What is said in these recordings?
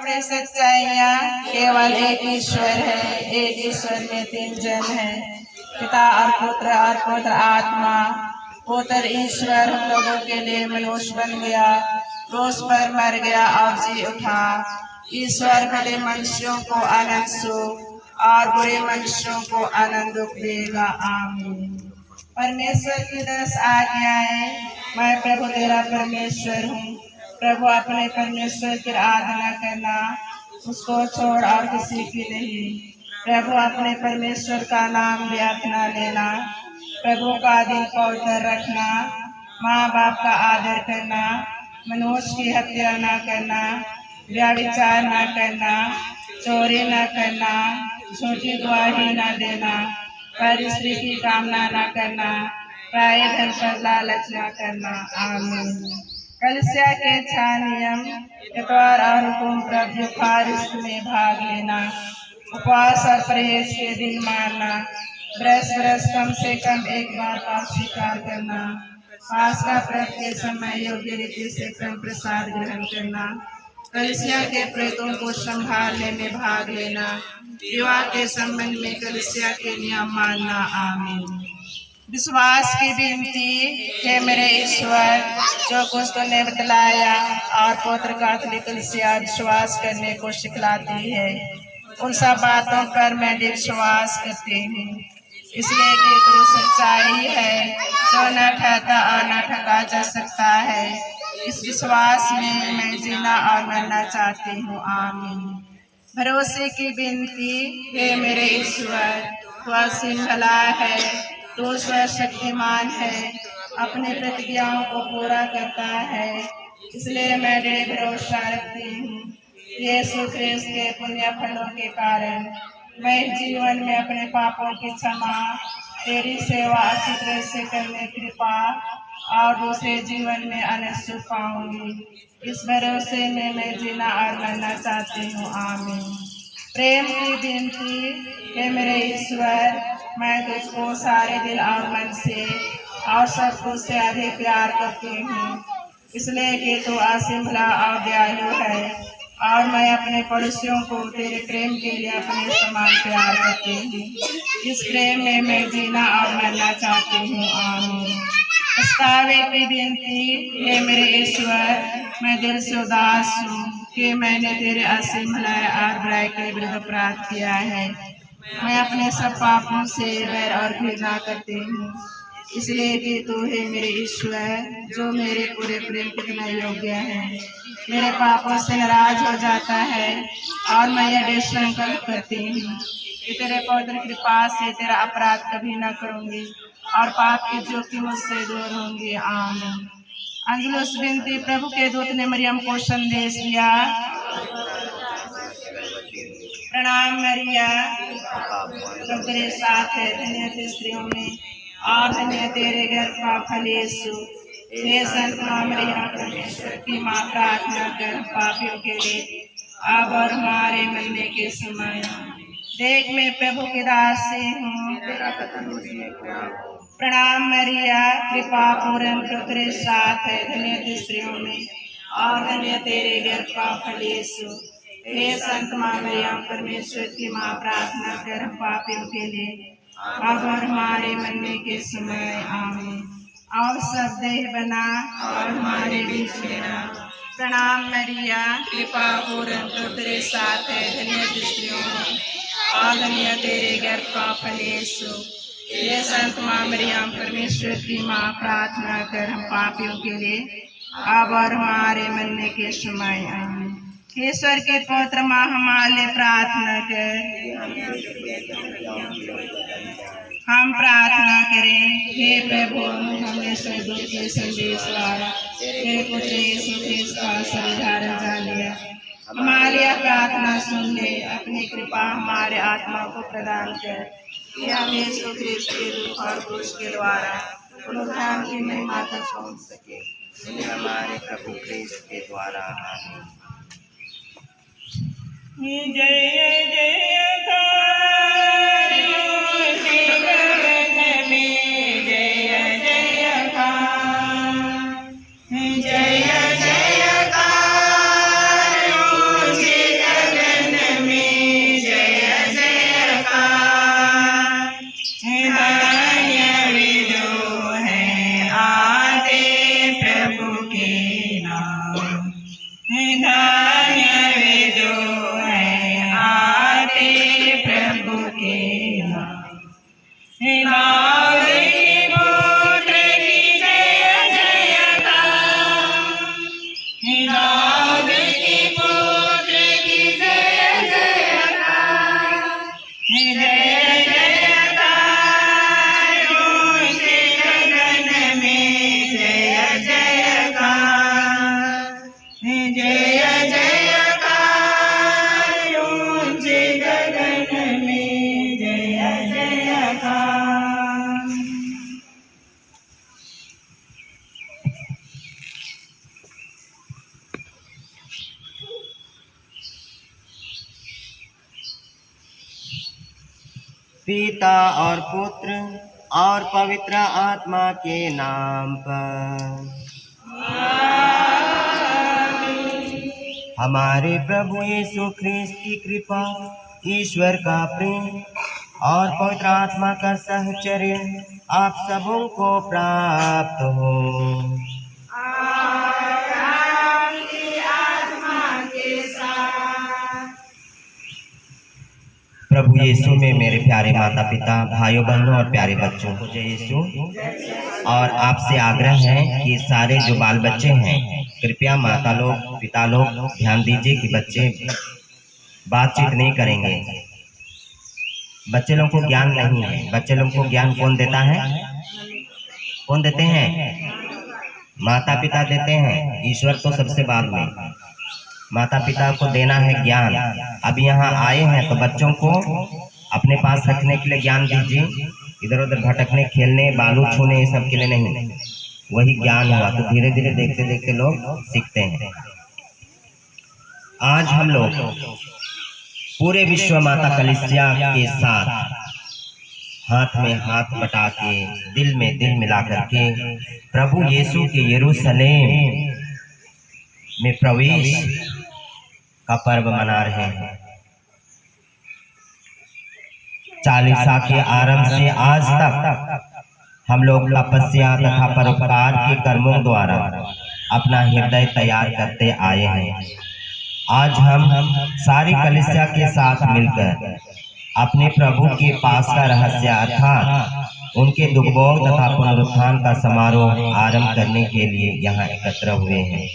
बड़े सच्चाइयाँ केवल एक ईश्वर है, एक ईश्वर में तीन जन है, पिता और पुत्र आत्मा। पुत्र ईश्वर हम लोगों के लिए मनुष्य बन गया, क्रूस पर मर गया और जी उठा। ईश्वर भले मनुष्यों को आनंद सुख और बुरे मनुष्यों को आनंद दुख देगा। आमीन। परमेश्वर की 10 आज्ञाएं। मैं प्रभु तेरा परमेश्वर हूँ। प्रभु अपने परमेश्वर की आराधना करना, उसको छोड़ और किसी की नहीं। प्रभु अपने परमेश्वर का नाम व्यर्थ न लेना। प्रभु का दिन पवित्र रखना, माँ बाप का आदर करना, मनुष्य की हत्या न करना, व्यभिचार न करना, चोरी न करना, झूठी गवाही न देना, पर स्त्री की कामना न करना, पराये धन पर लालच न करना। आमीन। कलीसिया के 6 नियम। इतवार और हुकुम प्रभु युखारिस्ट में भाग लेना, उपवास और परहेज के दिन मारना, बरस कम से कम एक बार पाप स्वीकार करना, पास्का पर्व के समय योग्य रीति से क्रम प्रसाद ग्रहण करना, कलीसिया के प्रेतों को संभालने में भाग लेना, विवाह के संबंध में कलीसिया के नियम मानना। आमीन। विश्वास की विनती। हे मेरे ईश्वर, जो कुछ तूने बतलाया और पवित्र कैथोलिक कलीसिया विश्वास करने को सिखलाती है, उन सब बातों पर मैं विश्वास करती हूँ, इसलिए कि तू सच्चाई है जो न ठहता और न ठगा जा सकता है। इस विश्वास में मैं जीना और मरना चाहती हूँ। आमीन। भरोसे की विनती। हे मेरे ईश्वर, तू असीम भला है, तू सर्वशक्तिमान है, अपनी प्रतिज्ञाओं को पूरा करता है, इसलिए मैं दृढ़ भरोसा रखती हूँ। यीशु ख्रिस्त के पुण्य फलों के कारण मैं जीवन में अपने पापों की क्षमा, तेरी सेवा अच्छी तरह से करने की कृपा और दूसरे जीवन में अनंत सुख पाऊंगी। इस भरोसे में मैं जीना और मरना चाहती हूँ। आमीन। प्रेम की विनती। हे मेरे ईश्वर, मैं तुझको सारे दिल और मन से और सब कुछ से अधिक प्यार करती हूँ, इसलिए कि तू असीम भला और दयालु है और मैं अपने पड़ोसियों को तेरे प्रेम के लिए अपने समान प्यार करती हूँ। इस प्रेम में मैं जीना और मरना चाहती हूँ। आमीन। पछतावे की विनती। हे मेरे ईश्वर, मैं दिल से उदास हूँ कि मैंने तेरे असीम भलाई और बुराई के विरुद्ध अपराध किया है। मैं अपने सब पापों से वैर और घृणा करती हूँ, इसलिए कि तू है मेरे ईश्वर, जो मेरे पूरे प्रेम कितना योग्य है, मेरे पापों से नाराज हो जाता है और मैं यह दृढ़ संकल्प करती हूँ कि तेरे पवित्र कृपा से तेरा अपराध कभी न करूँगी और पाप की ज्योति मुझसे दूर होंगी। आमीन। अंजलुस विनती। प्रभु के दूत ने मरियम को संदेश दिया। प्रणाम मरिया, प्रभु तेरे साथ है, धन्य तू स्त्रियों में और धन्य तेरे गर्भ का फल यीशु। हे संत माँ मरियम, परमेश्वर की माँ, प्रार्थना कर पापियों के लिए अब और हमारे मरने के समय। देख मैं प्रभु के दासी हूँ, तेरा कथन मुझे प्रणाम मरिया, कृपा पूर्ण प्रभु तेरे साथ है, धन्य तू स्त्रियों में और धन्य तेरे गर्भ का फल यीशु। हे संत माँ मरियम, परमेश्वर की माँ, प्रार्थना कर हम पापियों के लिए अब और हमारे मरने के समय। आमीन। और सब देह बना और हमारे बीच रहना। प्रणाम मरिया, कृपा पूर्ण प्रभु तेरे साथ है, धन्य तू स्त्रियों में और धन्य तेरे गर्भ का फल यीशु। हे संत माँ मरियम, परमेश्वर की माँ, प्रार्थना कर हम पापियों के लिए अब और हमारे मरने के समय। आमीन। ईश्वर के पवित्र माँ, हमारे लिए प्रार्थना कर। हम प्रार्थना करें। हे प्रभु, हमने स्वर्गदूत के संदेश द्वारा तेरे पुत्र यीशु ख्रिस्त का शरीर जान लिया। हमारी प्रार्थना सुन ले, अपनी कृपा हमारे आत्मा को प्रदान कर कि हम यीशु ख्रिस्त के दुख और क्रूस के द्वारा पुनरुत्थान की महिमा तक पहुँच सके। हमारे प्रभु ख्रिस्त के द्वारा। आमीन। जय जय में धन्य वे जो हैं आते प्रभु के नाम। धन्य वे जो हैं आते प्रभु के नाम। दाऊद के पुत्र की जय जयकार। दाऊद के पुत्र की जय जयकार। जय जयकार ऊंचे गगन में जय जयकार। जय जयकार ऊंचे गगन में जय जयकार। पिता और पुत्र और पवित्र आत्मा के नाम पर। हमारे प्रभु यीशु ख्रिस्त की कृपा, ईश्वर का प्रेम और पवित्र आत्मा का सहचर्य आप सबों को प्राप्त हो। प्रभु यीशु में मेरे प्यारे माता पिता, भाइयों बहनों और प्यारे बच्चों को जय यीशु। और आपसे आग्रह है कि सारे जो बाल बच्चे हैं, कृपया माता लोग, पिता लोग ध्यान दीजिए कि बच्चे बातचीत नहीं करेंगे। बच्चे लोगों को ज्ञान नहीं है। बच्चे लोगों को ज्ञान कौन देता है? कौन देते हैं? माता पिता देते हैं। ईश्वर तो सबसे बाद में। माता पिता को देना है ज्ञान। अब यहाँ आए हैं तो बच्चों को अपने पास रखने के लिए ज्ञान दीजिए। इधर उधर भटकने, खेलने, बालू छूने, ये सब के लिए नहीं। वही ज्ञान हुआ तो धीरे धीरे देखते देखते लोग सीखते हैं। आज हम लोग पूरे विश्व माता कलीसिया के साथ हाथ में हाथ बटा के, दिल में दिल मिला करके प्रभु यीशु के यरूशलेम में प्रवेश का पर्व मना रहे हैं। चालीसा के आरंभ से आज तक हम लोग तपस्या तथा परोपकार के कर्मों द्वारा अपना हृदय तैयार करते आए हैं। आज हम सारी कलीसिया के साथ मिलकर अपने प्रभु के पास का रहस्य अर्थात उनके दुखभोग तथा पुनरुत्थान का समारोह आरंभ करने के लिए यहाँ एकत्र हुए हैं।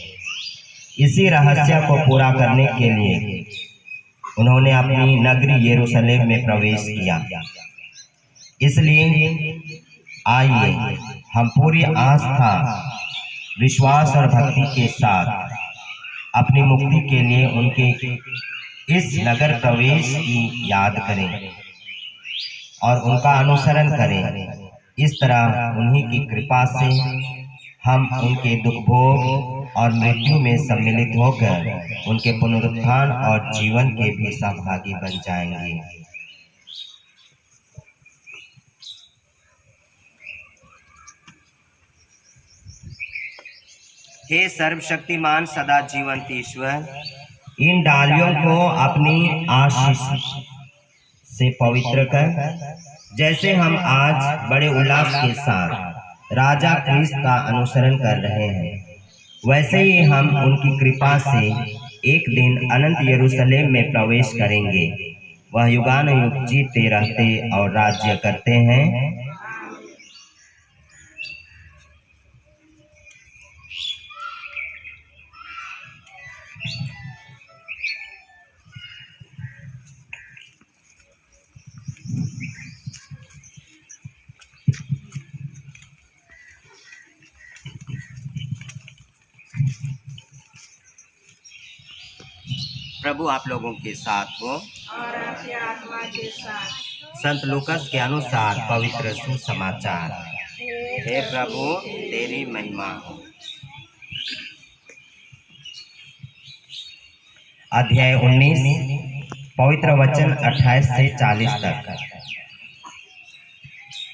इसी रहस्य को पूरा करने के लिए उन्होंने अपनी नगरी यरूशलेम में प्रवेश किया। इसलिए आइए हम पूरी आस्था, विश्वास और भक्ति के साथ अपनी मुक्ति के लिए उनके इस नगर प्रवेश की याद करें और उनका अनुसरण करें। इस तरह उन्हीं की कृपा से हम उनके दुख भोग और मृत्यु में सम्मिलित होकर उनके पुनरुत्थान और जीवन के भी सहभागी बन जाएंगे। हे सर्वशक्तिमान सदा जीवंत ईश्वर, इन डालियों को अपनी आशीष से पवित्र कर, जैसे हम आज बड़े उल्लास के साथ राजा ख्रिस्त का अनुसरण कर रहे हैं, वैसे ही हम उनकी कृपा से एक दिन अनंत यरूशलेम में प्रवेश करेंगे। वह युगानुयुग जीते रहते और राज्य करते हैं। प्रभु आप लोगों के साथ हो और आपकी आत्मा के साथ। संत लूकस के अनुसार पवित्र सुसमाचार। हे प्रभु तेरी महिमा हो। अध्याय 19 पवित्र वचन 28 से 40 तक।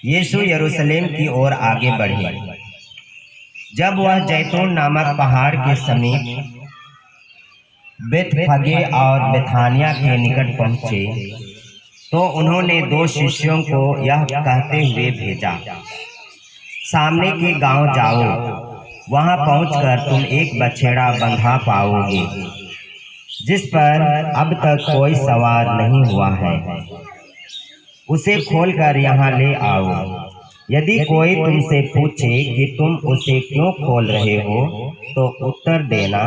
यीशु यरूशलेम की ओर आगे बढ़े। जब वह जैतून नामक पहाड़ के समीप बेतफगे और बेथानिया के निकट पहुंचे तो उन्होंने 2 शिष्यों को यह कहते हुए भेजा, सामने के गांव जाओ, वहां पहुंचकर तुम एक बछड़ा बंधा पाओगे जिस पर अब तक कोई सवार नहीं हुआ है। उसे खोलकर यहाँ ले आओ। यदि कोई तुमसे पूछे कि तुम उसे क्यों खोल रहे हो, तो उत्तर देना,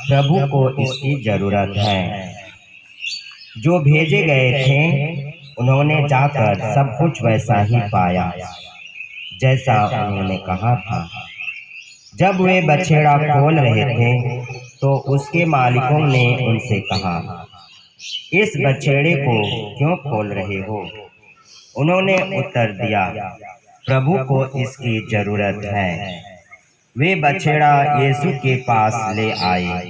प्रभु को इसकी जरूरत है। जो भेजे गए थे उन्होंने जाकर सब कुछ वैसा ही पाया जैसा उन्होंने कहा था। जब वे बछड़ा खोल रहे थे तो उसके मालिकों ने उनसे कहा, इस बछड़े को क्यों खोल रहे हो? उन्होंने उत्तर दिया, प्रभु को इसकी जरूरत है। वे बछड़ा यीशु के पास ले आए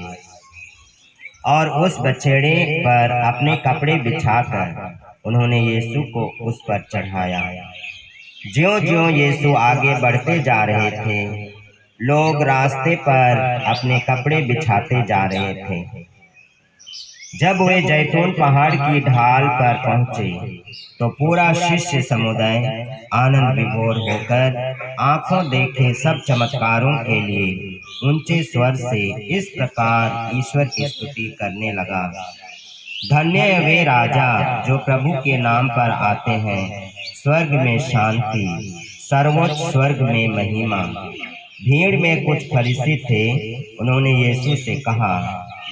और उस बछड़े पर अपने कपड़े बिछाकर उन्होंने यीशु को उस पर चढ़ाया। ज्यों-ज्यों यीशु आगे बढ़ते जा रहे थे, लोग रास्ते पर अपने कपड़े बिछाते जा रहे थे। जब वे जैतून पहाड़ की ढाल पर पहुंचे तो पूरा शिष्य समुदाय आनंद विभोर होकर आंखों देखे सब चमत्कारों के लिए ऊंचे स्वर से इस प्रकार ईश्वर की स्तुति करने लगा, धन्य है वे राजा जो प्रभु के नाम पर आते हैं, स्वर्ग में शांति, सर्वोच्च स्वर्ग में महिमा। भीड़ में कुछ फरीसी थे। उन्होंने यीशु से कहा,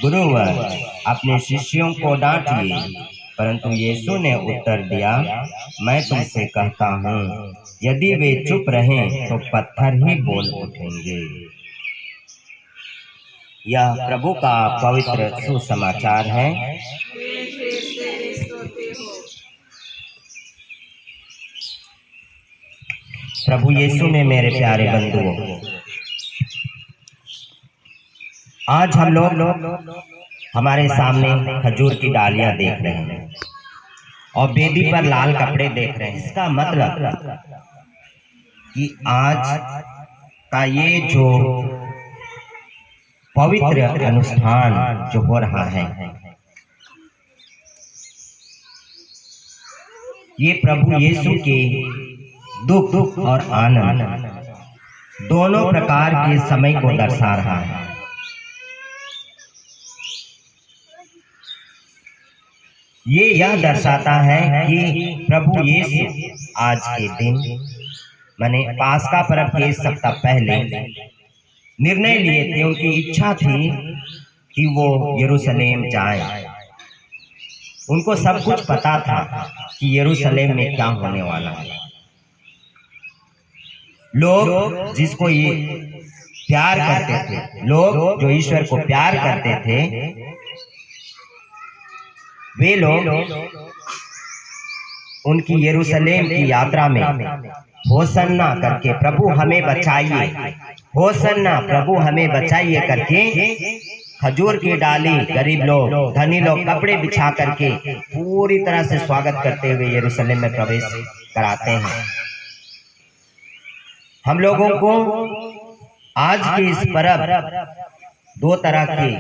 गुरुवर, अपने शिष्यों को डांटिए। परंतु यीशु ने उत्तर दिया, मैं तुमसे कहता हूँ, यदि वे चुप रहें तो पत्थर ही बोल उठेंगे। यह प्रभु का पवित्र सुसमाचार है। प्रभु यीशु में मेरे प्यारे बंधुओं, आज हम लोग हमारे सामने खजूर की डालियां देख रहे हैं और वेदी पर लाल कपड़े देख रहे हैं। इसका मतलब कि आज का ये जो पवित्र अनुष्ठान जो हो रहा है, ये प्रभु यीशु के दुख और आनंद दोनों प्रकार के समय को दर्शा रहा है। ये यह दर्शाता है कि प्रभु यीशु आज के दिन माने पास्का पर्व के 1 सप्ताह पहले निर्णय लिए थे। उनकी इच्छा थी कि वो यरूशलेम जाएं। उनको सब कुछ पता था कि यरूशलेम में क्या होने वाला है। लोग जिसको ये प्यार करते थे, लोग जो ईश्वर को प्यार करते थे, वे लोग उनकी यरूशलेम की यात्रा में होसन्ना करके, प्रभु हमें बचाइए, होसन्ना प्रभु हमें बचाइए करके खजूर की डाली, गरीब लोग, धनी लोग कपड़े बिछा करके पूरी तरह से स्वागत करते हुए यरूशलेम में प्रवेश कराते हैं। हम लोगों को आज के इस पर्व 2 तरह के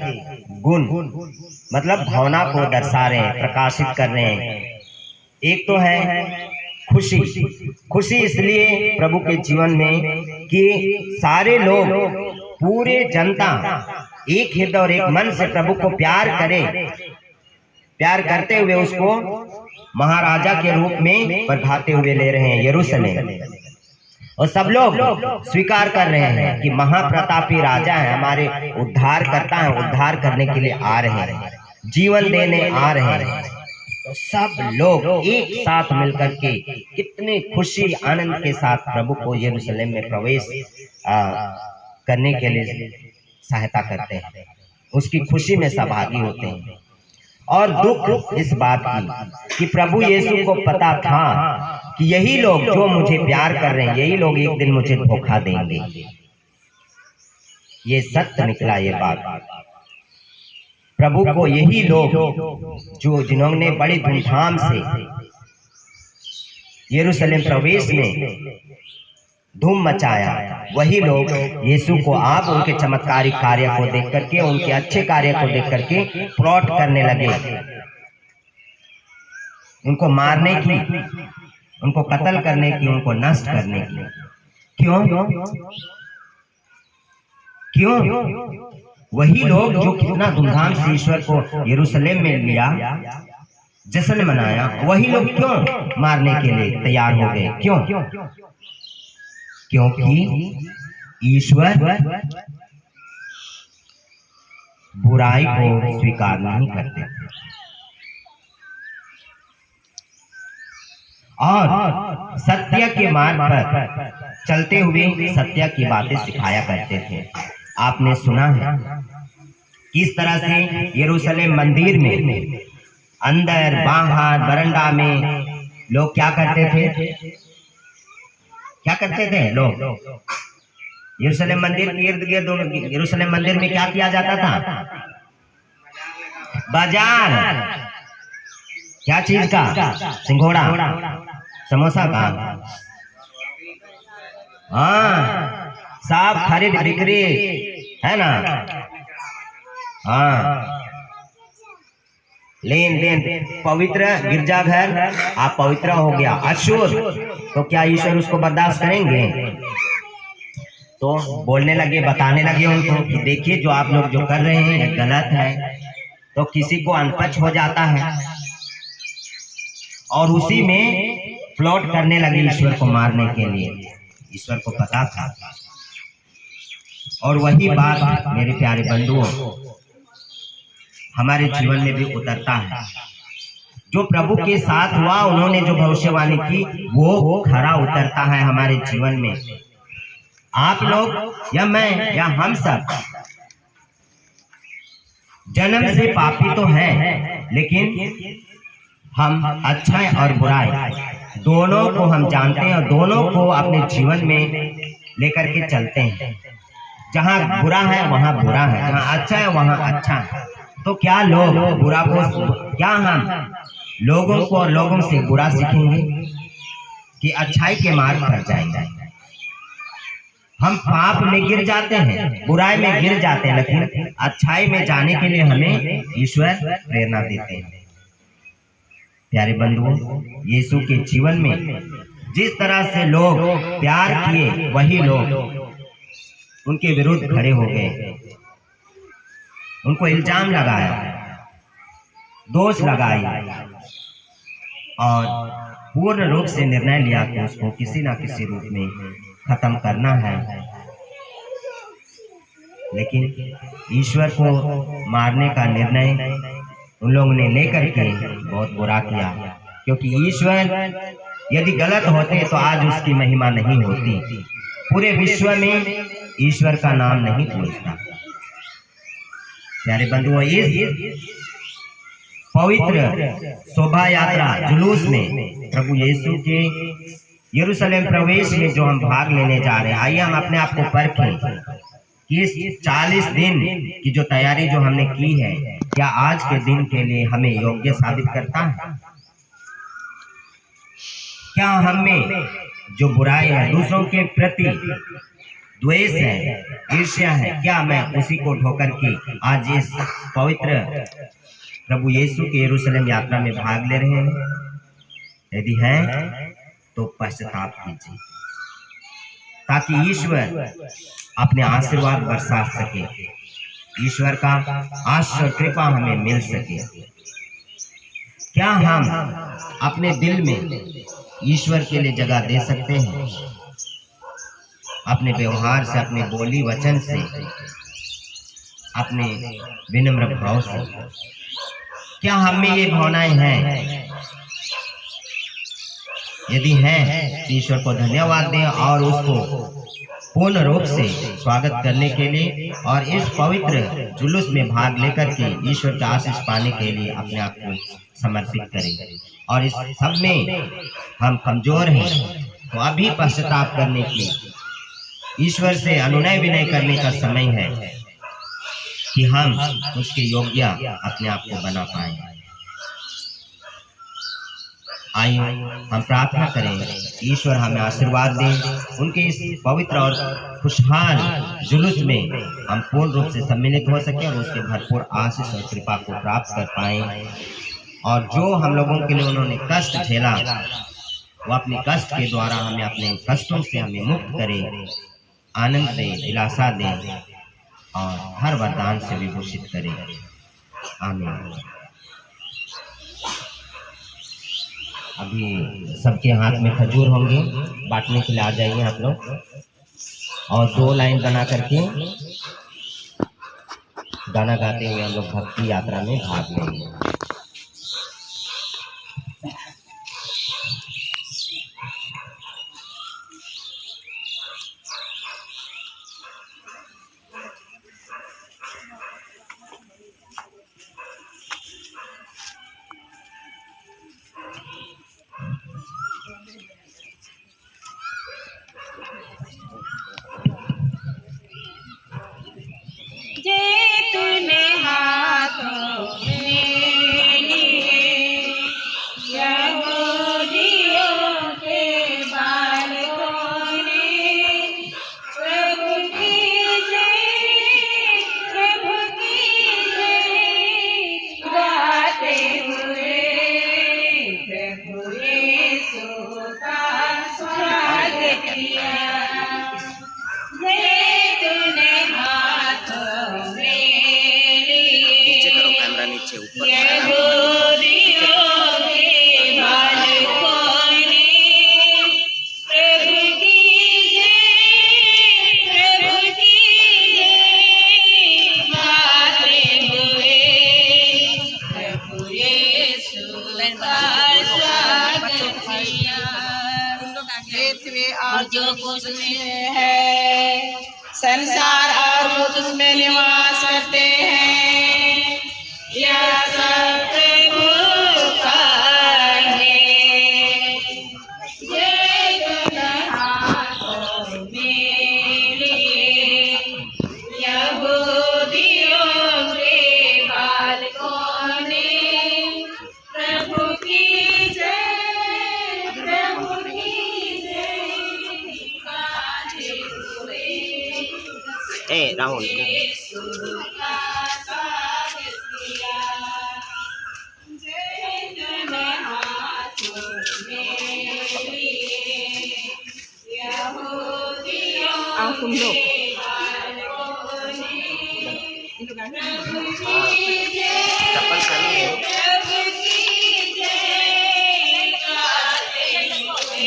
गुण मतलब भावना को दर्शा रहे हैं, प्रकाशित कर रहे हैं। एक तो है खुशी। खुशी इसलिए प्रभु के जीवन में कि सारे लोग, पूरे जनता एक हृदय और एक मन से प्रभु को प्यार करे, प्यार करते हुए उसको महाराजा के रूप में बरभाते हुए ले रहे हैं यरूशलेम। और सब लोग स्वीकार कर रहे हैं कि महाप्रतापी राजा है, हमारे उद्धार करता है, उद्धार करने के लिए आ रहे हैं, जीवन देने आ रहे हैं। तो सब लोग एक साथ मिलकर के कितने खुशी आनंद के साथ प्रभु को यरूशलेम में प्रवेश करने के लिए सहायता करते हैं, उसकी खुशी में सहभागी होते हैं। और दुख इस बात की कि प्रभु यीशु को पता था कि यही लोग जो मुझे प्यार कर रहे हैं, यही लोग एक दिन मुझे धोखा देंगे। ये सत्य निकला ये बात। प्रभु को यही लोग जो जिन्होंने बड़ी धूमधाम से यरूशलेम प्रवेश में धूम मचाया, वही लोग यीशु को आप उनके चमत्कारिक कार्य को देख करके, उनके अच्छे कार्य को देख करके प्लॉट करने लगे, उनको मारने की, उनको कत्ल करने की, उनको नष्ट करने की। क्यों? क्यों? वही लोग जो कितना धूमधाम से ईश्वर को यरूशलेम में लिया, जश्न मनाया, वही लोग क्यों मारने के लिए तैयार हो गए? क्यों? क्योंकि ईश्वर बुराई को स्वीकार नहीं करते और सत्य के मार्ग पर चलते हुए सत्य की बातें सिखाया करते थे। आपने सुना है किस तरह से यरूशलेम मंदिर में अंदर बाहर बरंडा में लोग क्या करते थे? क्या करते थे लोग? यरूशलेम मंदिर के इर्द गिर्द, यरूशलेम मंदिर में क्या किया जाता था? बाजार। क्या चीज का? सिंघोड़ा, समोसा का। हाँ, सब खरीद बिक्री है ना। हाँ, लेन देन। पवित्र गिरजाघर आप पवित्र हो गया, अशुद्ध तो क्या ईश्वर उसको बर्दाश्त करेंगे? तो बोलने लगे, बताने लगे उनको कि देखिए जो आप लोग जो कर रहे हैं गलत है। तो किसी को अनपच हो जाता है और उसी में प्लॉट करने लगे ईश्वर को मारने के लिए। ईश्वर को पता था। और वही बात मेरे प्यारे बंधुओं हमारे जीवन में भी उतरता है। जो प्रभु के साथ हुआ, उन्होंने जो भविष्यवाणी की वो खरा उतरता है हमारे जीवन में। आप लोग या मैं या हम सब जन्म से पापी तो हैं, लेकिन हम अच्छाई और बुराई दोनों को हम जानते हैं और दोनों को अपने जीवन में लेकर के चलते हैं। जहाँ बुरा है वहाँ बुरा है, जहाँ अच्छा है वहाँ अच्छा है। तो क्या लोग बुरा को, क्या हम लोगों को और लोगों से बुरा सीखेंगे कि अच्छाई के मार्ग पर जाएंगे? हम पाप में गिर जाते हैं, बुराई में गिर जाते हैं, लेकिन अच्छाई में जाने के लिए हमें ईश्वर प्रेरणा देते हैं। प्यारे बंधुओं, यीशु के जीवन में जिस तरह से लोग प्यार किए, वही लोग उनके विरुद्ध खड़े हो गए, उनको इल्जाम लगाया, दोष लगाई और पूर्ण रूप से निर्णय लिया कि उसको किसी ना किसी रूप में खत्म करना है। लेकिन ईश्वर को मारने का निर्णय उन लोगों ने लेकर के बहुत बुरा किया, क्योंकि ईश्वर यदि गलत होते तो आज उसकी महिमा नहीं होती, पूरे विश्व में ईश्वर का नाम नहीं पूछता। प्यारे बंधुओं, इस पवित्र शोभा यात्रा जुलूस में प्रभु यीशु के यरूशलेम प्रवेश में जो हम भाग लेने जा रहे हैं, आइए हम अपने आप को परखें कि इस 40 दिन की जो तैयारी जो हमने की है, क्या आज के दिन के लिए हमें योग्य साबित करता है? क्या हमें जो बुराई है, दूसरों के प्रति द्वेष है, ईर्ष्या है, क्या मैं उसी को ढोकर के आज इस पवित्र प्रभु यीशु के यरूशलेम यात्रा में भाग ले रहे हैं? यदि है तो पश्चाताप कीजिए, ताकि ईश्वर अपने आशीर्वाद बरसा सके, ईश्वर का आशीर्वाद कृपा हमें मिल सके। क्या हम अपने दिल में ईश्वर के लिए जगह दे सकते हैं? अपने व्यवहार से, अपने बोली वचन से, अपने विनम्र भाव से क्या हमें ये भावनाएं हैं? यदि हैं तो ईश्वर को धन्यवाद दें और उसको पूर्ण रूप से स्वागत करने के लिए और इस पवित्र जुलूस में भाग लेकर के ईश्वर का आशीष पाने के लिए अपने आप को समर्पित करें। और इस सब में हम कमजोर हैं तो अभी पश्चाताप करने की, ईश्वर से अनुनय विनय करने का समय है कि हम उसके योग्य अपने आप को बना पाए। आइए हम प्रार्थना करें, ईश्वर हमें आशीर्वाद दें, उनके इस पवित्र और खुशहाल जुलूस में हम पूर्ण रूप से सम्मिलित हो सके और उसके भरपूर आशीष और कृपा को प्राप्त कर पाएं। और जो हम लोगों के लिए उन्होंने कष्ट झेला, वो अपने कष्ट के द्वारा हमें अपने कष्टों से हमें मुक्त करे, आनंद दे, दिलासा दे और हर वरदान से विभूषित करे। आमीन। अभी सबके हाथ में खजूर होंगे, बांटने के लिए आ जाइए आप लोग, और 2 लाइन बना करके गाना गाते हुए हम लोग भक्ति यात्रा में भाग लेंगे। और जो कुछ में है, संसार और कुछ उसमें निवास करते हैं, यह सब प्रभु का है। ये दोनों हाथों में लिए यहूदियों के बालकों ने प्रभु की जय, प्रभु की जय गाते हुए राहुल यीशु का स्वागत किया। जय दोनों हाथों में लिए यहूदियों के बालकों ने प्रभु की जय, प्रभु की जय गाते हुए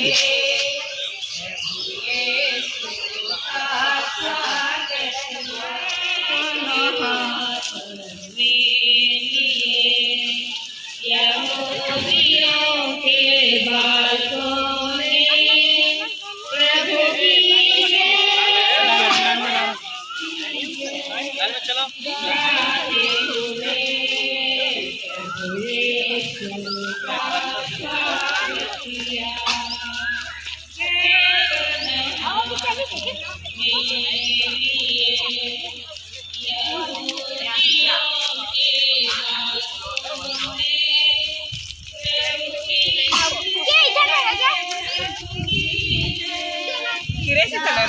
यीशु का स्वागत किया। दोनों हाथों में लिए यहूदियों के बालकों ने प्रभु की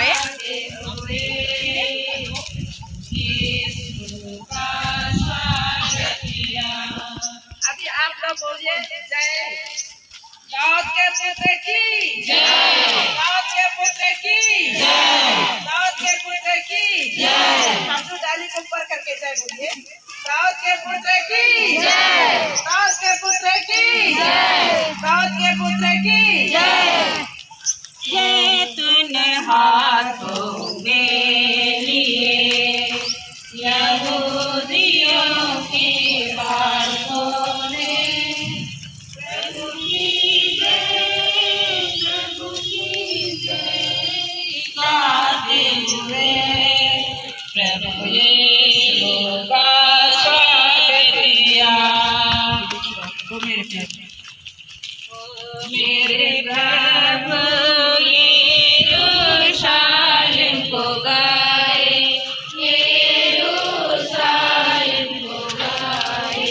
गाते हुए प्रभु यीशु का स्वागत किया। अभी आप लोग बोलिए जय दाऊद के पुत्र की जय, दाऊद के पुत्र की जय, दाऊद के पुत्र की जय। हम तो डाली को ऊपर करके जय बोलिए। दाऊद के पुत्र की जय, दाऊद के पुत्र की जय, दाऊद के पुत्र की जय। ये तूने हाथों में लिए यहूदियों के बालकों ने प्रभु की जय, प्रभु की जय गाते हुए प्रभु यीशु का स्वागत किया। मेरे प्रभु यरूशलेम को गाए, यरूशलेम को गाए।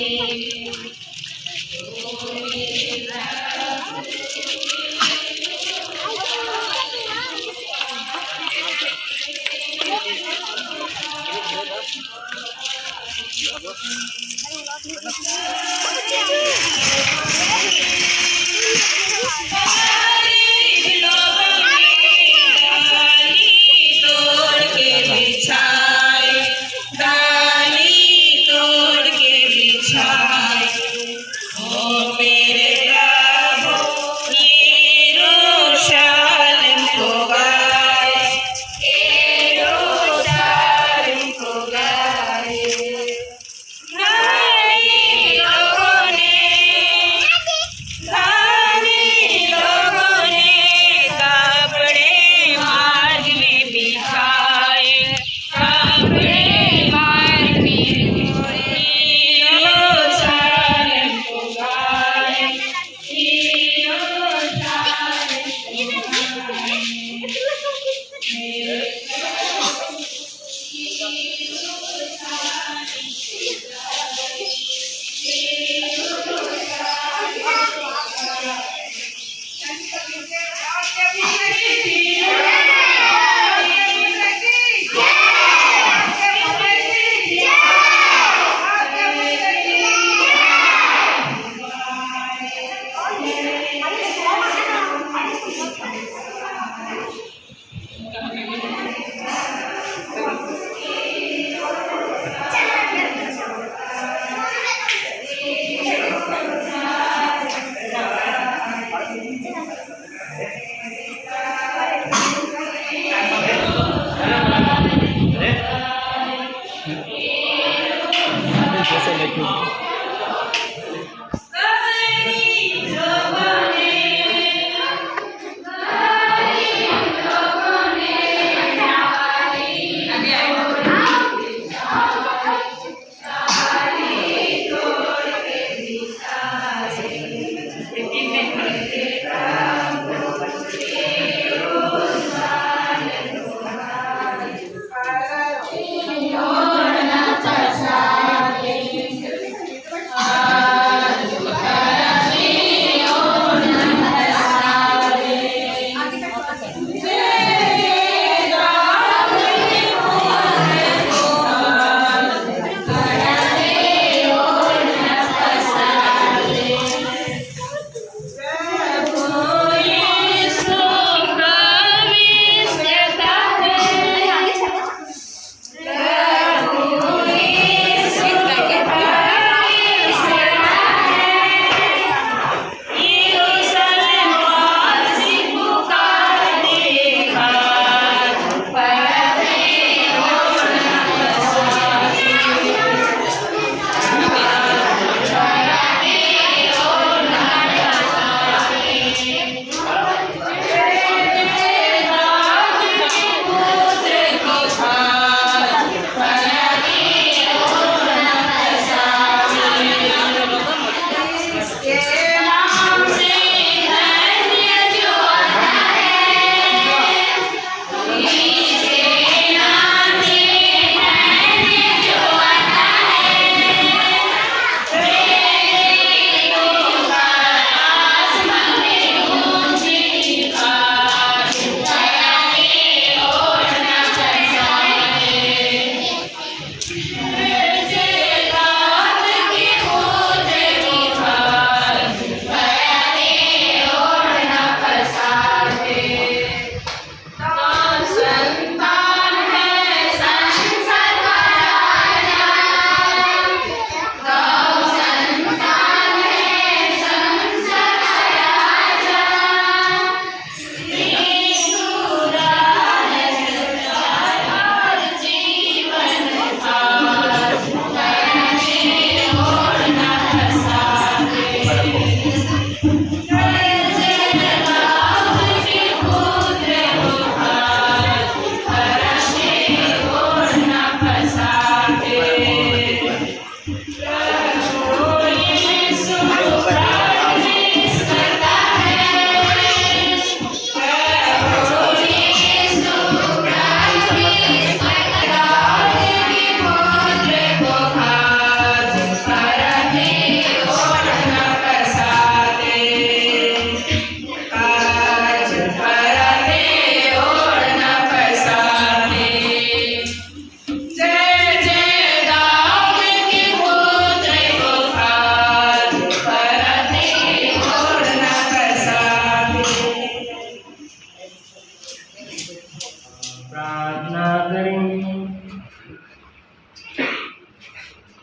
प्रार्थना करें।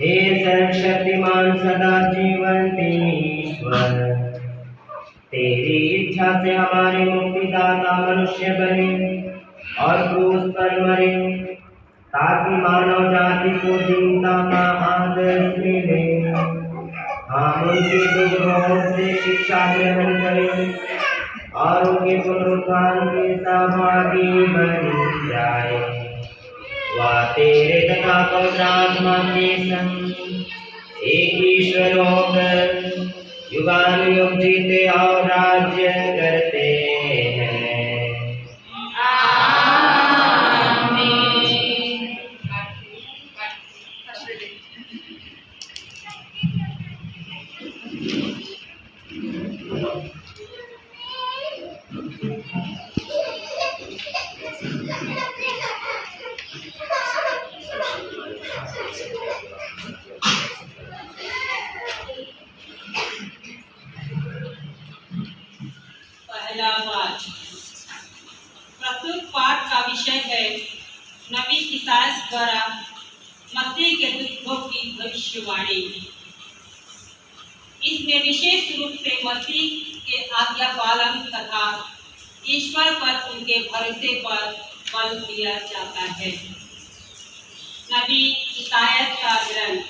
हे सर्वशक्तिमान सदा जीवंत ईश्वर, तेरी इच्छा से हमारे मुक्तिदाता मनुष्य बने और क्रूस पर मरे, ताकि मानव जाति को दीनता का आदर्श मिले। हम उनके दुर्गुणों से शिक्षा ग्रहण करें और उनके पुनरुत्थान के सहभागी बन जाए। वह तेरे तथा पवित्र आत्मा के संग एक ईश्वर होकर युगानुयुग जीते और राज्य करते हैं। विषय है नबी ईसायाह द्वारा मसीह के दुखों की भविष्यवाणी। इसमें विशेष रूप से मसीह के आज्ञा पालन तथा ईश्वर पर उनके भरोसे पर बल दिया जाता है। नबी ईसायाह का ग्रंथ।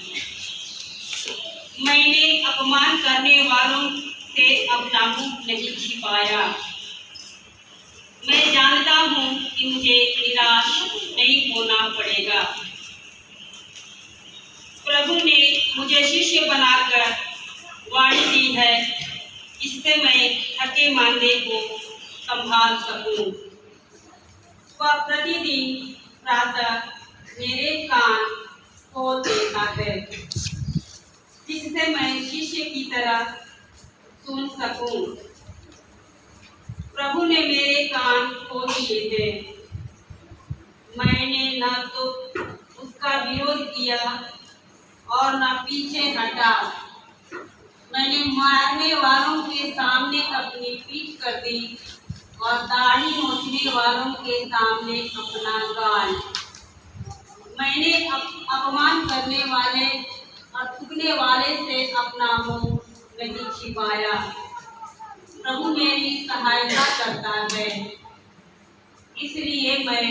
मैंने अपमान करने वालों से अपना मुंह नहीं छिपाया। मैं जानता हूँ कि मुझे निराश नहीं होना पड़ेगा। प्रभु ने मुझे शिष्य बनाकर वाणी दी है, इससे मैं थके मांदे को संभाल सकूं। वह प्रतिदिन प्रातः मेरे कान खोल देता है, जिससे मैं शिष्य की तरह सुन सकूं। प्रभु ने मेरे कान खोल दिए हैं। मैंने न तो उसका विरोध किया और न पीछे हटा। मैंने मारने वालों के सामने अपनी पीठ कर दी और दाढ़ी नोचने वालों के सामने अपना गाल। मैंने अपमान करने वाले और थूकने वाले से अपना मुंह नहीं छिपाया। प्रभु मेरी सहायता करता है, इसलिए मैं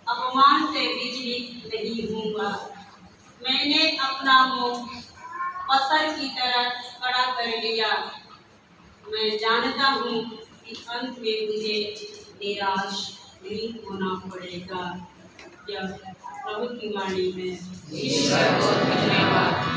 अपमान से विचलित नहीं होऊंगा। मैंने अपना मुंह पत्थर की तरह खड़ा कर लिया। मैं जानता हूँ कि अंत में मुझे निराश नहीं होना पड़ेगा। यह प्रभु की वाणी है। ईश्वर को धन्यवाद।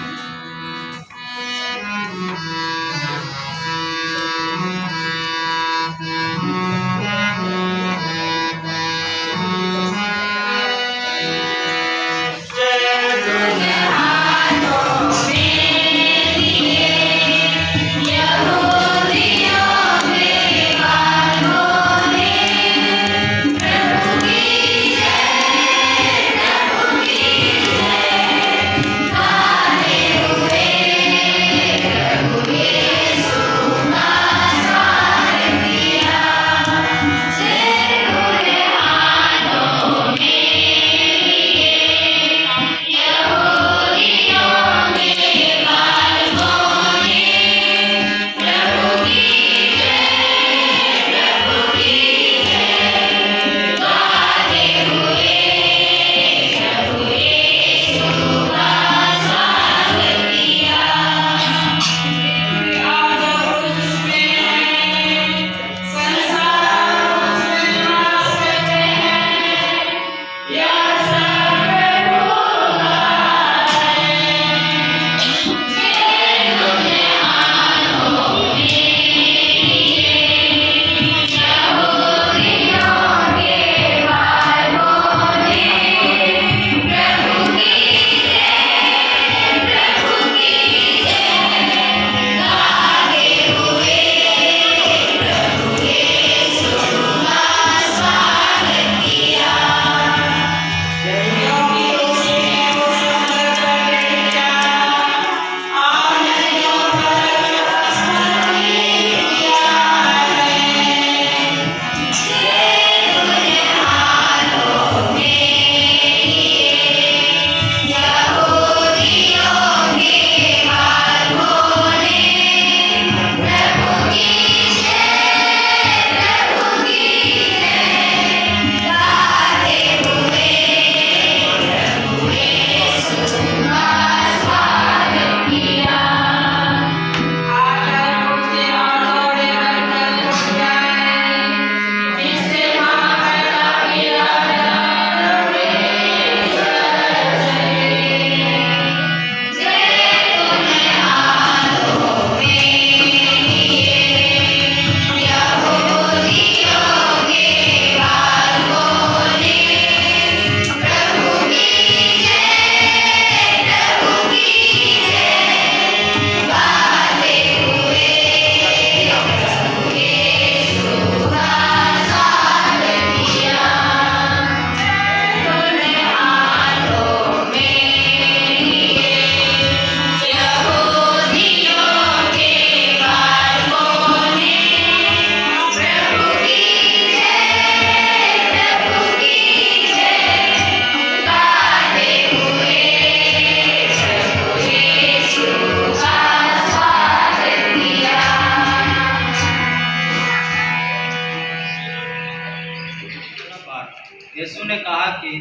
यीशु ने कहा कि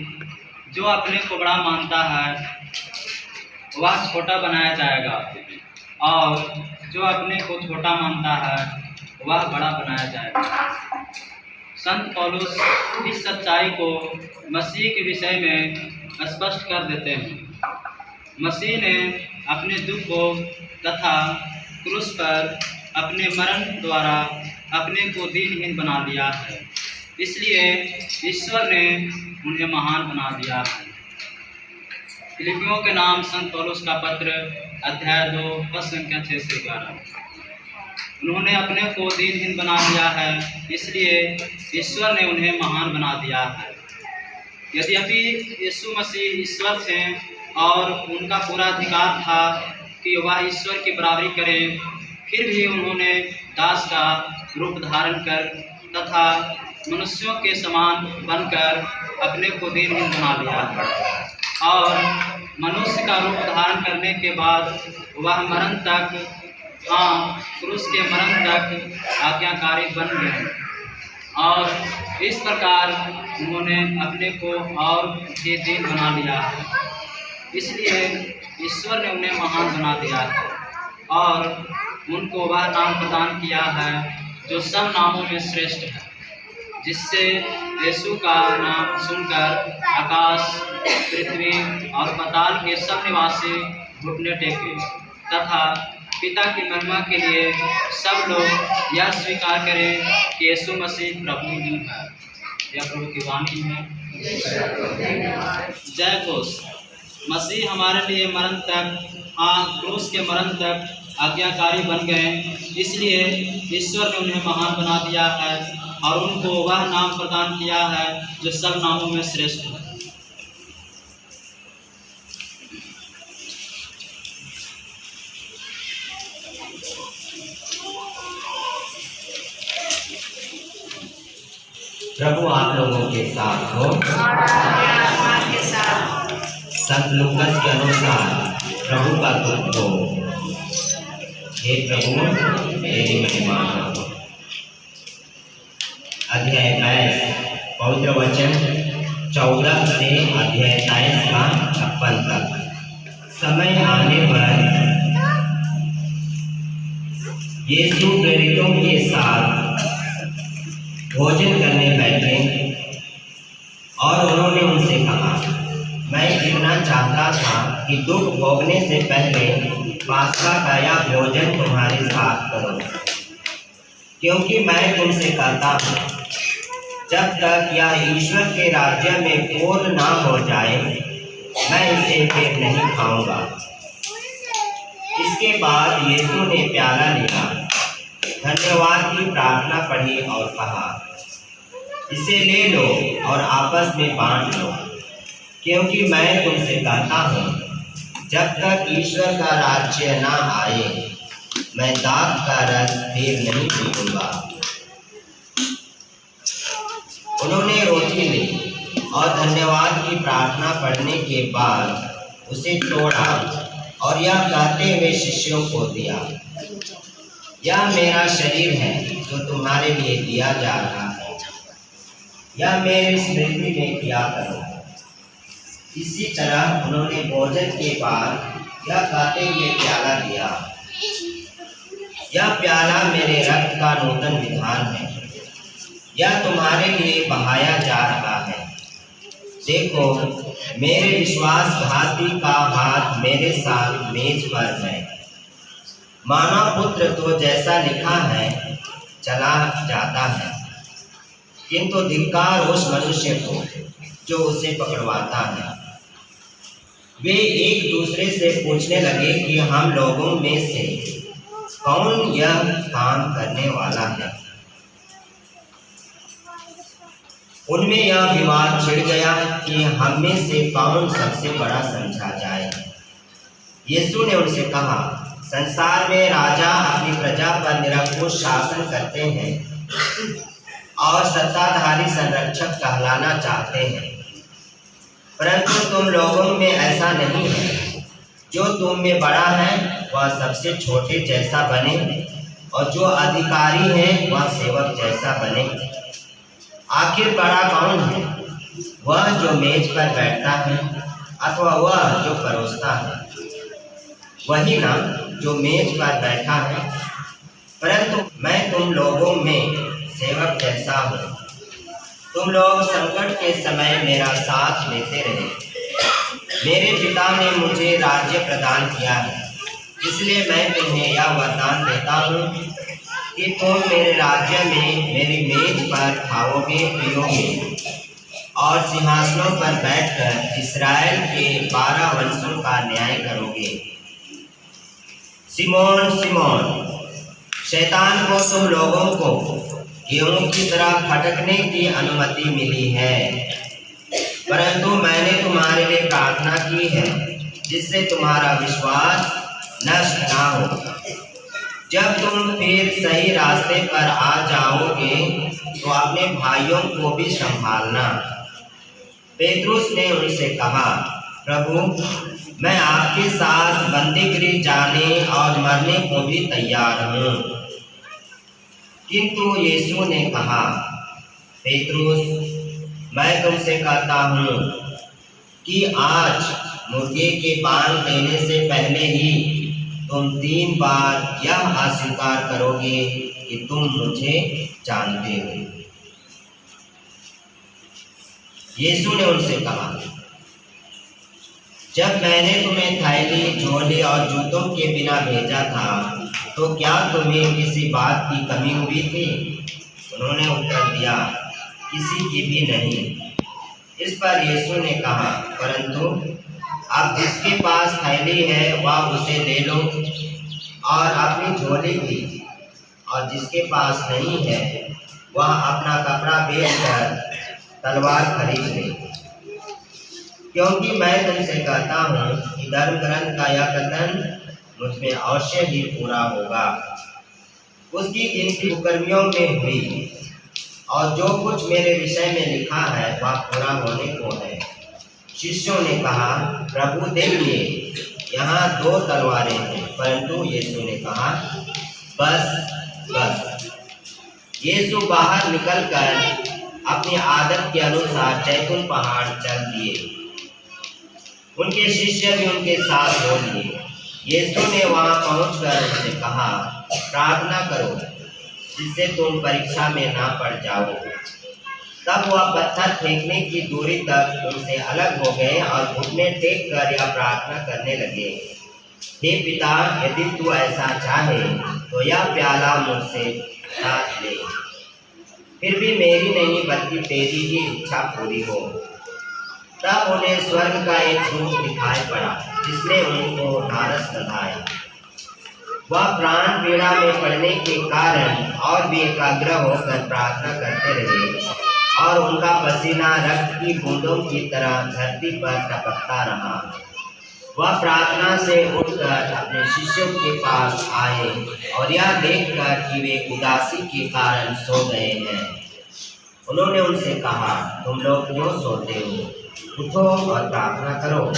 जो अपने को बड़ा मानता है वह छोटा बनाया जाएगा, और जो अपने को छोटा मानता है वह बड़ा बनाया जाएगा। संत पौलुस इस सच्चाई को मसीह के विषय में स्पष्ट कर देते हैं। मसीह ने अपने दुख को तथा क्रूस पर अपने मरण द्वारा अपने को दीनहीन बना दिया है, इसलिए ईश्वर ने उन्हें महान बना दिया है। फिलिपियों के नाम संत पौलुस का पत्र अध्याय 2 पद संख्या 6 से 11। उन्होंने अपने को दीनहीन बना दिया है, इसलिए ईश्वर ने उन्हें महान बना दिया है। यद्यपि यीशु मसीह ईश्वर थे और उनका पूरा अधिकार था कि वह ईश्वर की बराबरी करें, फिर भी उन्होंने दास का रूप धारण कर तथा मनुष्यों के समान बनकर अपने को दीनहीन बना लिया है। और मनुष्य का रूप धारण करने के बाद वह मरण तक, हाँ क्रूस के मरण तक आज्ञाकारी बन गए, और इस प्रकार उन्होंने अपने को और भी दीन बना लिया है। इसलिए ईश्वर ने उन्हें महान बना दिया है और उनको वह नाम प्रदान किया है जो सब नामों में श्रेष्ठ है, जिससे यीशु का नाम सुनकर आकाश, पृथ्वी और पाताल के सब निवासी घुटने टेके तथा पिता की महिमा के लिए सब लोग यह स्वीकार करें कि यीशु मसीह प्रभु ही है। यह प्रभु की वाणी है। जय घोष। मसीह हमारे लिए मरण तक, हाँ क्रूस के मरण तक आज्ञाकारी बन गए, इसलिए ईश्वर ने उन्हें महान बना दिया है और उनको वह नाम प्रदान किया है जो सब नामों में श्रेष्ठ है। प्रभु आप लोगों के साथ हो। संत लूकास के अनुसार प्रभु का दुख हो। हे प्रभु तेरी महिमा हो। अध्याय 22 पवित्र वचन 14 से अध्याय 23 का 56 तक। समय आने पर यीशु प्रेरितों के साथ भोजन करने बैठे और उन्होंने उनसे कहा, मैं इतना चाहता था कि दुख भोगने से पहले पास्का का यह भोजन तुम्हारे साथ करूं, क्योंकि मैं तुमसे कहता हूँ जब तक यह ईश्वर के राज्य में पूर्ण ना हो जाए मैं इसे फिर नहीं खाऊंगा। इसके बाद यीशु ने प्याला लिया, धन्यवाद की प्रार्थना पढ़ी और कहा, इसे ले लो और आपस में बांट लो, क्योंकि मैं तुमसे कहता हूँ जब तक ईश्वर का राज्य ना आए मैं दाख का रस फिर नहीं पीऊंगा। उन्होंने रोटी ली और धन्यवाद की प्रार्थना पढ़ने के बाद उसे तोड़ा और यह कहते हुए शिष्यों को दिया, यह मेरा शरीर है जो तुम्हारे लिए दिया जा रहा है, यह मेरी स्मृति में किया करो। इसी तरह उन्होंने भोजन के बाद यह कहते हुए प्याला दिया, यह प्याला मेरे रक्त का नूतन विधान है, यह तुम्हारे लिए बहाया जा रहा है। देखो मेरे विश्वासघाती का हाथ मेरे साथ मेज पर है। मानव पुत्र तो जैसा लिखा है चला जाता है, किंतु धिक्कार उस मनुष्य को जो उसे पकड़वाता है। वे एक दूसरे से पूछने लगे कि हम लोगों में से कौन यह काम करने वाला है। उनमें यह विवाद छिड़ गया कि हम में से कौन सबसे बड़ा समझा जाए। यीशु ने उनसे कहा, संसार में राजा अपनी प्रजा पर निरंकुश शासन करते हैं और सत्ताधारी संरक्षक कहलाना चाहते हैं, परंतु तुम लोगों में ऐसा नहीं है। जो तुम में बड़ा है वह सबसे छोटे जैसा बने और जो अधिकारी है वह सेवक जैसा बने। आखिर बड़ा कौन है, वह जो मेज पर बैठता है अथवा वह जो परोसता है, वही ना जो मेज पर बैठा है, परंतु मैं तुम लोगों में सेवक जैसा हूँ। तुम लोग संकट के समय मेरा साथ लेते रहे। मेरे पिता ने मुझे राज्य प्रदान किया है, इसलिए मैं तुम्हें यह वरदान देता हूँ कि तुम मेरे राज्य में मेरी मेज पर खाओगे पियोगे और सिंहासनों पर बैठकर इस्राएल के 12 वंशों का न्याय करोगे। सिमोन सिमोन, शैतान को तुम लोगों को गेहूं की तरह फटकने की अनुमति मिली है, परंतु मैंने तुम्हारे लिए प्रार्थना की है जिससे तुम्हारा विश्वास नष्ट ना हो। जब तुम फिर सही रास्ते पर आ जाओगे तो अपने भाइयों को भी संभालना। पेतरुस ने उनसे कहा, प्रभु, मैं आपके साथ बंदीगृह जाने और मरने को भी तैयार हूँ। किंतु यीशु ने कहा, पेतरुस, मैं तुमसे कहता हूँ कि आज मुर्गे के बांग देने से पहले ही तुम 3 बार यह अस्वीकार करोगे कि तुम मुझे जानते हो। यीशु ने उनसे कहा, जब मैंने तुम्हें थैली, झोली और जूतों के बिना भेजा था तो क्या तुम्हें किसी बात की कमी हुई थी? उन्होंने उत्तर दिया, किसी की भी नहीं। इस पर यीशु ने कहा, परंतु अब जिसके पास थैली है वह उसे ले लो और अपनी झोली भी, और जिसके पास नहीं है वह अपना कपड़ा बेचकर तलवार खरीद ले। क्योंकि मैं तुमसे कहता हूँ कि धर्म ग्रंथ का यह कथन मुझ में अवश्य ही पूरा होगा। उसकी गिनती कुकर्मियों में हुई और जो कुछ मेरे विषय में लिखा है वह पूरा होने को है। शिष्यों ने कहा, प्रभु देखिए, यहाँ 2 तलवारें हैं। परंतु यीशु ने कहा, बस बस। यीशु बाहर निकलकर अपनी आदत के अनुसार जैतून पहाड़ चल दिए। उनके शिष्य भी उनके साथ हो लिए। यीशु ने वहां पहुंचकर उनसे कहा, प्रार्थना करो जिससे तुम परीक्षा में ना पड़ जाओ। तब वह पत्थर फेंकने की दूरी तक उनसे अलग हो गए और घुटने टेक कर यह प्रार्थना करने लगे, हे पिता, यदि तू ऐसा चाहे तो यह प्याला मुझसे हटा ले, फिर भी मेरी नहीं बल्कि तेरी ही इच्छा पूरी हो। तब उन्हें स्वर्ग का एक दूत दिखाई पड़ा जिसने उनको ढाढ़स बंधाया। वह प्राण पीड़ा में पड़ने के कारण और भी एकाग्र होकर प्रार्थना करते रहे और उनका पसीना रक्त की बूंदों की तरह धरती पर टपकता रहा। वह प्रार्थना से उठकर अपने शिष्यों के पास आए और यह देखकर कि वे उदासी के कारण सो गए हैं, उन्होंने उनसे कहा, तुम लोग क्यों सोते हो? उठो और प्रार्थना करो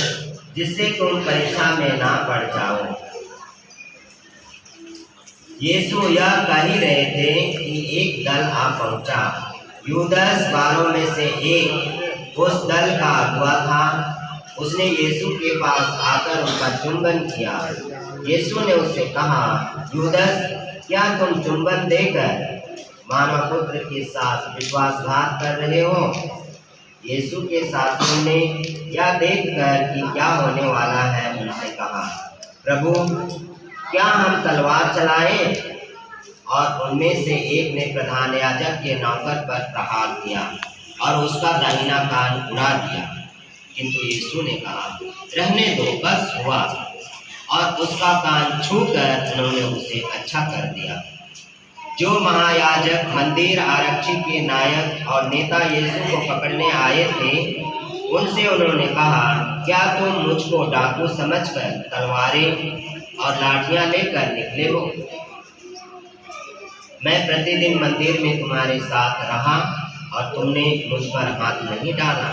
जिससे तुम परीक्षा में ना पड़ जाओ। यीशु यह कह ही रहे थे कि एक दल आ पहुंचा। यूदास 12 में से एक उस दल का अगुआ था। उसने यीशु के पास आकर उनका चुंबन किया। यीशु ने उससे कहा, यूदास, क्या तुम चुंबन देकर मानव पुत्र के साथ विश्वासघात कर रहे हो? यीशु के साथियों ने यह देखकर कि क्या होने वाला है उनसे कहा, प्रभु, क्या हम तलवार चलाएं? और उनमें से एक ने प्रधान याजक के नौकर पर प्रहार किया और उसका दाहिना कान उड़ा दिया। किंतु यीशु ने कहा, रहने दो, बस हुआ, और उसका कान छूकर उन्होंने उसे अच्छा कर दिया। जो महायाजक, मंदिर आरक्षी के नायक और नेता यीशु को पकड़ने आए थे, उनसे उन्होंने कहा, क्या तुम मुझको डाकू समझकर तलवारें और लाठियां लेकर निकले हो? मैं प्रतिदिन मंदिर में तुम्हारे साथ रहा और तुमने मुझ पर हाथ नहीं डाला,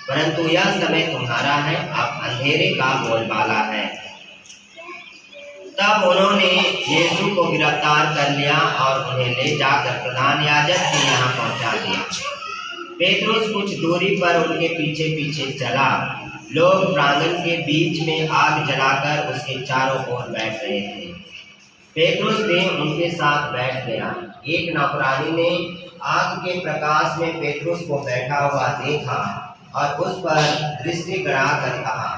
परंतु यह समय तुम्हारा है, अब अंधेरे का बोलबाला है। तब उन्होंने यीशु को गिरफ्तार कर लिया और उन्हें ले जाकर प्रधान याजक के यहाँ पहुंचा दिया। पेट्रोस कुछ दूरी पर उनके पीछे पीछे चला। लोग प्रांगण के बीच में आग जलाकर उसके चारों ओर बैठ रहे थे। पेट्रोस भी उनके साथ बैठ गया। एक नौकरानी ने आग के प्रकाश में पेट्रोस को बैठा हुआ देखा और उस पर दृष्टि गड़ाकर कहा,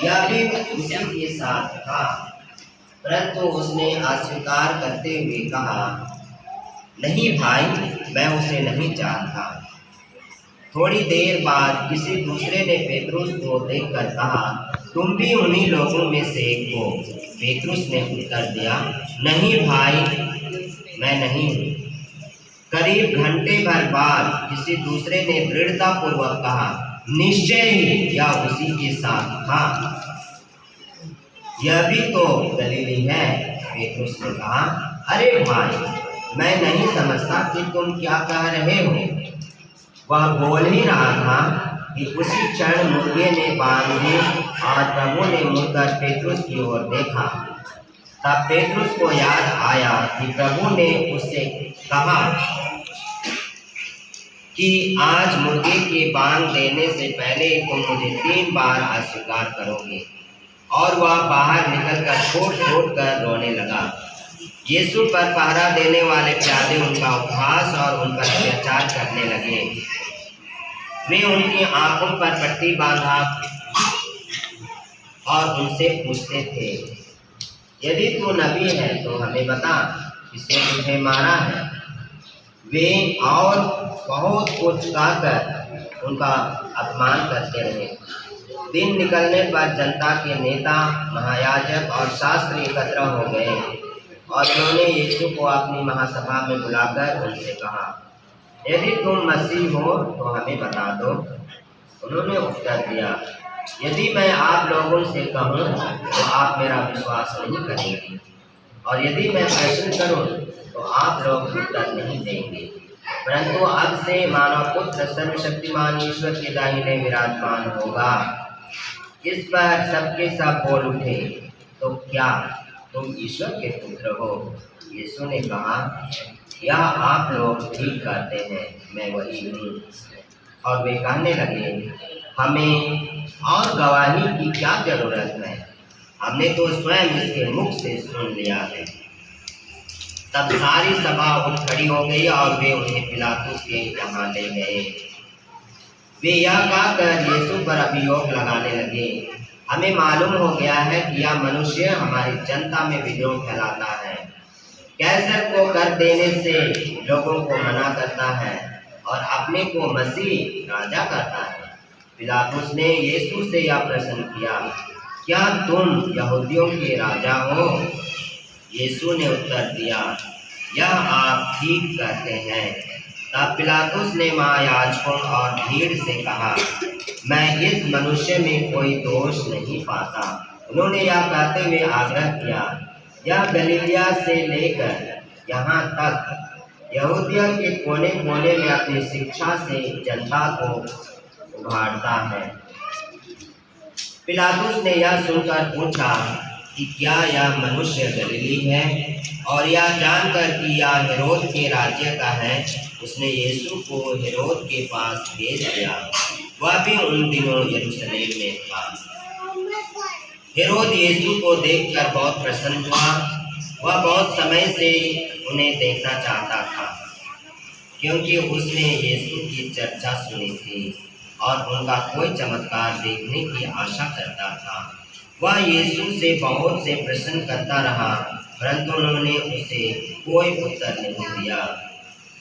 यह भी उसी के साथ था। परंतु उसने अस्वीकार करते हुए कहा, नहीं भाई, मैं उसे नहीं जानता। थोड़ी देर बाद किसी दूसरे ने पेट्रोस को देखकर कहा, तुम भी उन्हीं लोगों में से एक हो। पेट्रोस ने उत्तर दिया, नहीं भाई, मैं नहीं हूँ। करीब घंटे भर बाद किसी दूसरे ने दृढ़तापूर्वक कहा, निश्चय ही यह उसी के साथ था। यह भी तो गलीली है। पेट्रोस ने कहा, अरे भाई, मैं नहीं समझता कि तुम क्या कह रहे हो। वह बोल ही रहा था कि उसी क्षण मुर्गे ने बांग दी और प्रभु ने मुड़कर पेट्रोस की ओर देखा। तब पेट्रोस को याद आया कि प्रभु ने उससे कहा कि आज मुर्गे के बांग देने से पहले तुम मुझे 3 बार अस्वीकार करोगे। और वह बाहर निकलकर छोट कर रोने लगा। यीशु पर पहरा देने वाले प्यादे उनका उपहास और उन पर अत्याचार करने लगे। वे उनकी आंखों पर पट्टी बांधा और उनसे पूछते थे, यदि तू नबी है तो हमें बता, किसने तुझे मारा है। वे और बहुत कुछ कहकर उनका अपमान करते रहे। दिन निकलने पर जनता के नेता, महायाजक और शास्त्री एकत्र हो गए और उन्होंने यीशु को अपनी महासभा में बुलाकर उनसे कहा, यदि तुम मसीह हो तो हमें बता दो। उन्होंने उत्तर दिया, यदि मैं आप लोगों से कहूँ तो आप मेरा विश्वास नहीं करेंगे, और यदि मैं प्रश्न करूँ तो आप लोग उत्तर नहीं देंगे। परंतु अब से मानव पुत्र सर्वशक्तिमान ईश्वर के दाहिने विराजमान होगा। इस पर सबके सब बोल उठे, तो क्या तुम ईश्वर के पुत्र हो? यीशु ने कहा, यह आप लोग ठीक कहते हैं, मैं वही हूँ। और वे कहने लगे, हमें और गवाही की क्या जरूरत है? हमने तो स्वयं इसके मुख से सुन लिया है। तब सारी सभा उठ खड़ी हो गई और वे उन्हें पिलातुस के यहाँ ले गए। वे यह कहकर यीशु पर अभियोग लगाने लगे, हमें मालूम हो गया है कि यह मनुष्य हमारी जनता में विद्रोह फैलाता है। कैसर को कर देने से लोगों को मना करता है और अपने को मसीह राजा करता है। पिलातुस ने यीशु से यह प्रश्न किया, क्या तुम यहूदियों के राजा हो? यीशु ने उत्तर दिया, यह आप ठीक कहते हैं। तब पिलातुस ने महायाजकों और भीड़ से कहा, मैं इस मनुष्य में कोई दोष नहीं पाता। उन्होंने यह कहते हुए आग्रह किया, यह गलीलिया से लेकर यहाँ तक यहूदिया के कोने कोने में अपनी शिक्षा से जनता को उभारता है। पिलातुस ने यह सुनकर पूछा कि क्या यह मनुष्य गलीली है? और यह जानकर कि यह हेरोद के राज्य का है, उसने यीशु को हेरोद के पास भेज दिया। वह भी उन दिनों यरूशलेम में था। हेरोद यीशु को देखकर बहुत प्रसन्न हुआ। वह बहुत समय से उन्हें देखना चाहता था, क्योंकि उसने यीशु की चर्चा सुनी थी और उनका कोई चमत्कार देखने की आशा करता था। वह यीशु से बहुत से प्रश्न करता रहा, परंतु उन्होंने उसे कोई उत्तर नहीं दिया।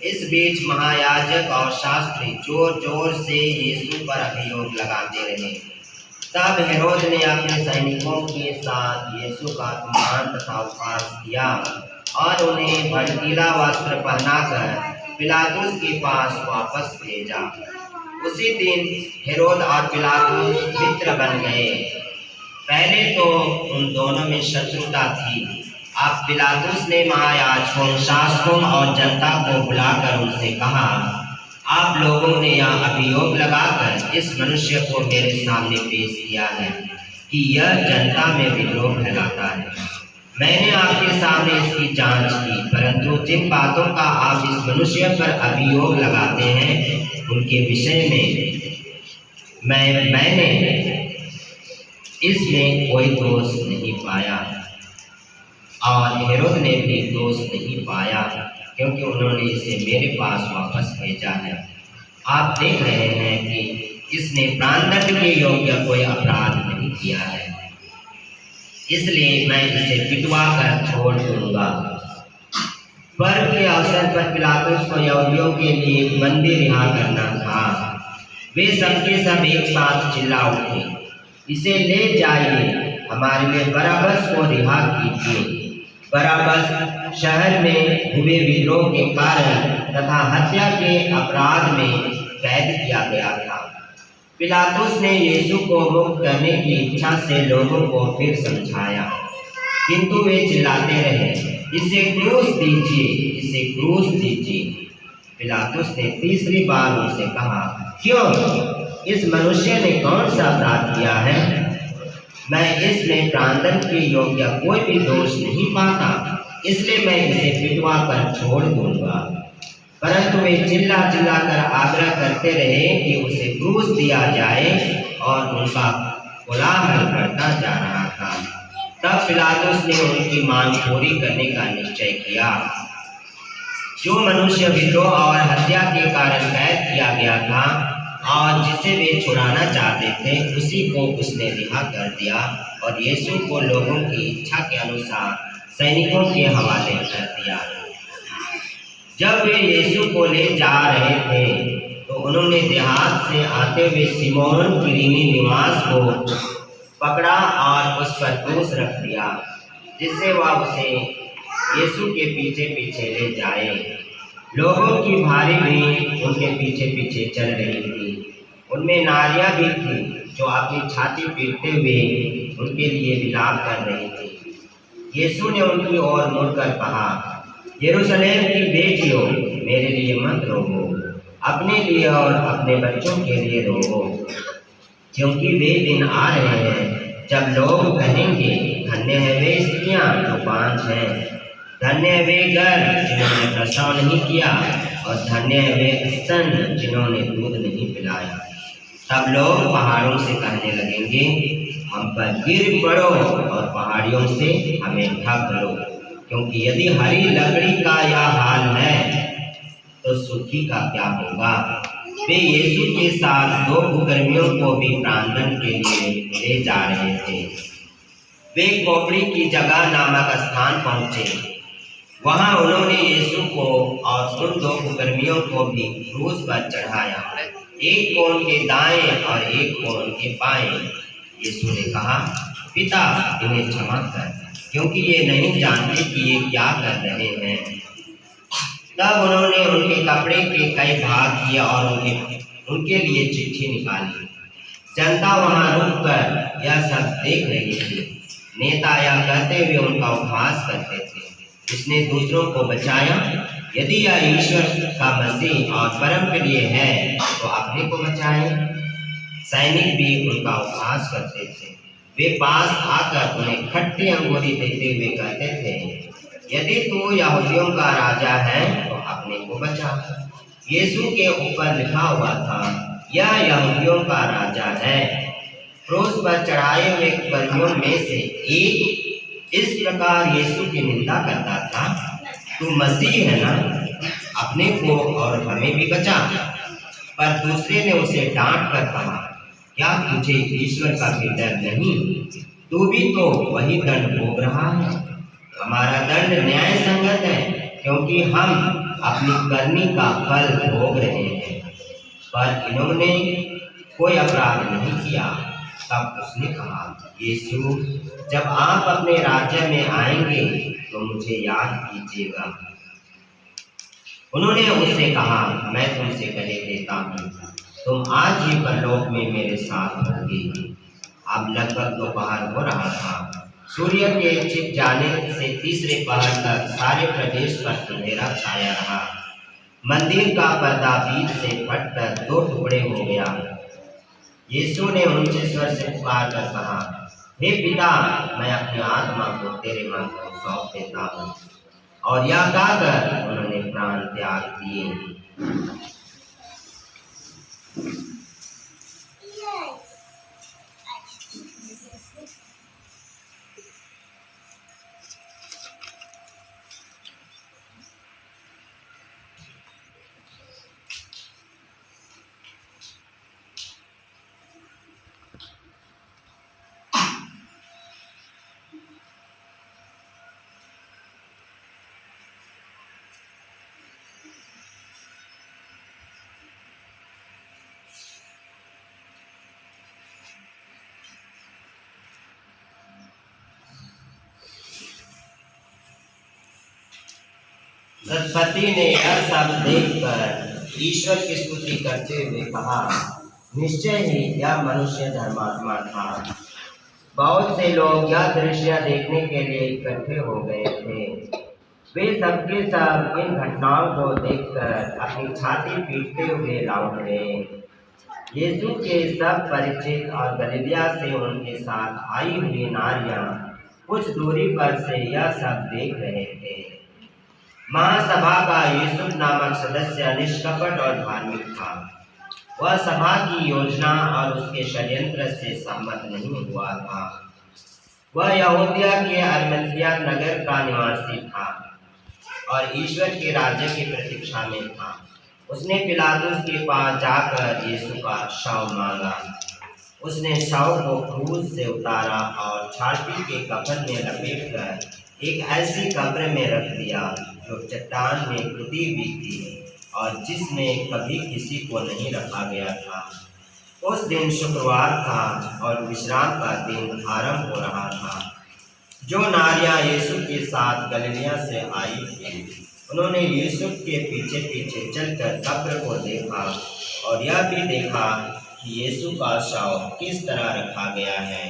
इस बीच महायाजक और शास्त्री जोर जोर से यीशु पर अभियोग लगाते रहे। तब हेरोद ने अपने सैनिकों के साथ यीशु का अपमान तथा उपहास किया और उन्हें भड़कीला वस्त्र पहनाकर पिलातुस के पास वापस भेजा। उसी दिन हेरोद और पिलातुस मित्र बन गए। पहले तो उन दोनों में शत्रुता थी। अब पिलातुस ने महायाजकों, शासकों और जनता को बुलाकर उनसे कहा, आप लोगों ने यह अभियोग लगाकर इस मनुष्य को मेरे सामने पेश किया है कि यह जनता में विद्रोह फैलाता है। मैंने आपके सामने इसकी जांच की, परंतु जिन बातों का आप इस मनुष्य पर अभियोग लगाते हैं उनके विषय में मैंने इसमें कोई दोष नहीं पाया, और हेरोद ने भी दोष नहीं पाया, क्योंकि उन्होंने इसे मेरे पास वापस भेजा है। आप देख रहे हैं कि इसने प्राणदंड के योग्य कोई अपराध नहीं किया है, इसलिए मैं इसे पिटवा कर छोड़ दूंगा। पर्व के अवसर पर पिलातुस को यहूदियों के लिए बंदी रिहा करना था। वे सबके सब एक साथ चिल्ला उठे, इसे ले जाइए, हमारे लिए बराबस को रिहा कीजिए। बराबस शहर में हुए विद्रोह के कारण तथा हत्या के अपराध में कैद किया गया था। पिलातुस ने यीशु को मुक्त करने की इच्छा से लोगों को फिर समझाया, किंतु वे चिल्लाते रहे, इसे क्रूस दीजिए, इसे क्रूस दीजिए। पिलातुस ने तीसरी बार उनसे कहा, क्यों? इस मनुष्य ने कौन सा अपराध किया है? मैं इसमें प्राणदंड के योग्य कोई भी दोष नहीं पाता, इसलिए मैं इसे पिटवा कर छोड़ दूंगा। परंतु वे चिल्ला चिल्ला कर आग्रह करते रहे कि उसे क्रूस दिया जाए, और उनका कोलाहल बढ़ता जा रहा था। तब पिलातुस ने उनकी मांग पूरी करने का निश्चय किया। जो मनुष्य विद्रोह और हत्या के कारण कैद किया गया था और जिसे वे छुड़ाना चाहते थे, उसी को उसने रिहा कर दिया और यीशु को लोगों की इच्छा के अनुसार सैनिकों के हवाले कर दिया। जब वे यीशु को ले जा रहे थे तो उन्होंने देहात से आते हुए सिमोन किरीनी निवास को पकड़ा और उस पर क्रूस रख दिया, जिससे वह उसे यीशु के पीछे पीछे ले जाए। लोगों की भारी भीड़ उनके पीछे पीछे चल रही थी। उनमें नारियां भी थी जो अपनी छाती पीटते हुए उनके लिए विलाप कर रही थी। यीशु ने उनकी ओर मुड़कर कहा, यरूशलेम की बेटियों, मेरे लिए मत रोवो, अपने लिए और अपने बच्चों के लिए रोवो, क्योंकि वे दिन आ रहे हैं जब लोग कहेंगे, धन्य है वे स्त्रियां जो बांझ हैं, धन्य है वे गर्भ जिन्होंने प्रसव नहीं किया, और धन्य है वे स्तन जिन्होंने दूध नहीं पिलाया। तब लोग पहाड़ों से कहने लगेंगे, हम पर गिर पड़ो, और पहाड़ियों से हमें ढक लो, क्योंकि यदि हरी लकड़ी का यह हाल है तो सूखी का क्या होगा। वे यीशु के साथ दो कुकर्मियों को भी प्राणदंड के लिए ले जा रहे थे। वे खोपड़ी की जगह नामक स्थान पहुंचे। वहां उन्होंने यीशु को और उन दो कुकर्मियों को भी क्रूस पर चढ़ाया, एक को उनके दाएं और एक को उनके बाएं। यीशु ने कहा, पिता, इन्हें क्षमा कर, क्योंकि ये नहीं जानते कि ये क्या कर रहे हैं। तब उन्होंने उनके कपड़े के कई भाग किए और उनके लिए चिट्ठी निकाली। जनता वहां रुककर यह सब देख रही थी। नेता यह कहते हुए उनका उपहास करते थे, इसने दूसरों को बचाया, यदि यह ईश्वर का मसीह और परम के लिए है तो अपने को बचाए। सैनिक भी उनका उपहास करते थे। वे पास आकर उन्हें खट्टी अंगूरी देते हुए कहते थे, यदि तू यहूदियों का राजा है तो अपने को बचा। यीशु के ऊपर लिखा हुआ था, यह यहूदियों का राजा है। क्रूस पर चढ़ाए हुए कर्मियों में से एक इस प्रकार यीशु की निंदा करता था, तू मसीह है ना, अपने को और हमें भी बचा। पर दूसरे ने उसे डांट कर कहा, क्या तुझे ईश्वर का भी डर नहीं? तू भी तो वही दंड भोग रहा है। हमारा दंड न्याय संगत है, क्योंकि हम अपनी करनी का फल भोग रहे हैं, पर इन्होंने कोई अपराध नहीं किया। तब उसने कहा, यीशु, जब आप अपने राज्य में आएंगे तो मुझे याद कीजिएगा। उन्होंने उससे कहा, मैं तुमसे कह देता हूँ, तुम आज ही परलोक में मेरे साथ होंगे। अब लगभग दोपहर हो रहा था। सूर्य के छिप जाने से तीसरे पहर तक सारे प्रदेश पर अंधेरा छाया रहा। मंदिर का पर्दा बीच से फटकर दो टुकड़े हो गया। यीशु ने ऊंचे स्वर से पुकार कर कहा, हे पिता, मैं अपनी आत्मा को तेरे मन को सौंप देता हूँ। और यह कहकर उन्होंने प्राण त्याग दिए। सरस्वती ने यह सब देखकर ईश्वर की स्तुति करते हुए कहा, निश्चय ही यह मनुष्य धर्मात्मा था। बहुत से लोग यह दृश्य देखने के लिए इकट्ठे हो गए थे। वे सबके सब इन घटनाओं को देखकर अपनी छाती पीटते हुए लौट गए। यीशु के सब परिचित और गलीलिया से उनके साथ आई हुई नारियां कुछ दूरी पर से यह सब देख रहे थे। महासभा का यूसुफ नामक सदस्य निष्कपट और धार्मिक था। वह सभा की योजना और उसके षड्यंत्र से सहमत नहीं हुआ था। वह यहूदिया के अरिमथिया नगर का निवासी था और ईश्वर के राज्य की प्रतीक्षा में था। उसने पिलातुस के पास जाकर यीशु का शव मांगा। उसने शव को क्रूस से उतारा और छाती के कफन में लपेटकर एक ऐसी कब्र में रख दिया जो चट्टान में खुदी हुई थी और जिसमें कभी किसी को नहीं रखा गया था। उस दिन शुक्रवार था और विश्राम का दिन आरंभ हो रहा था। जो नारियां यीशु के साथ गलीलिया से आई थी, उन्होंने यीशु के पीछे पीछे चलकर कब्र को देखा और यह भी देखा कि यीशु का शव किस तरह रखा गया है।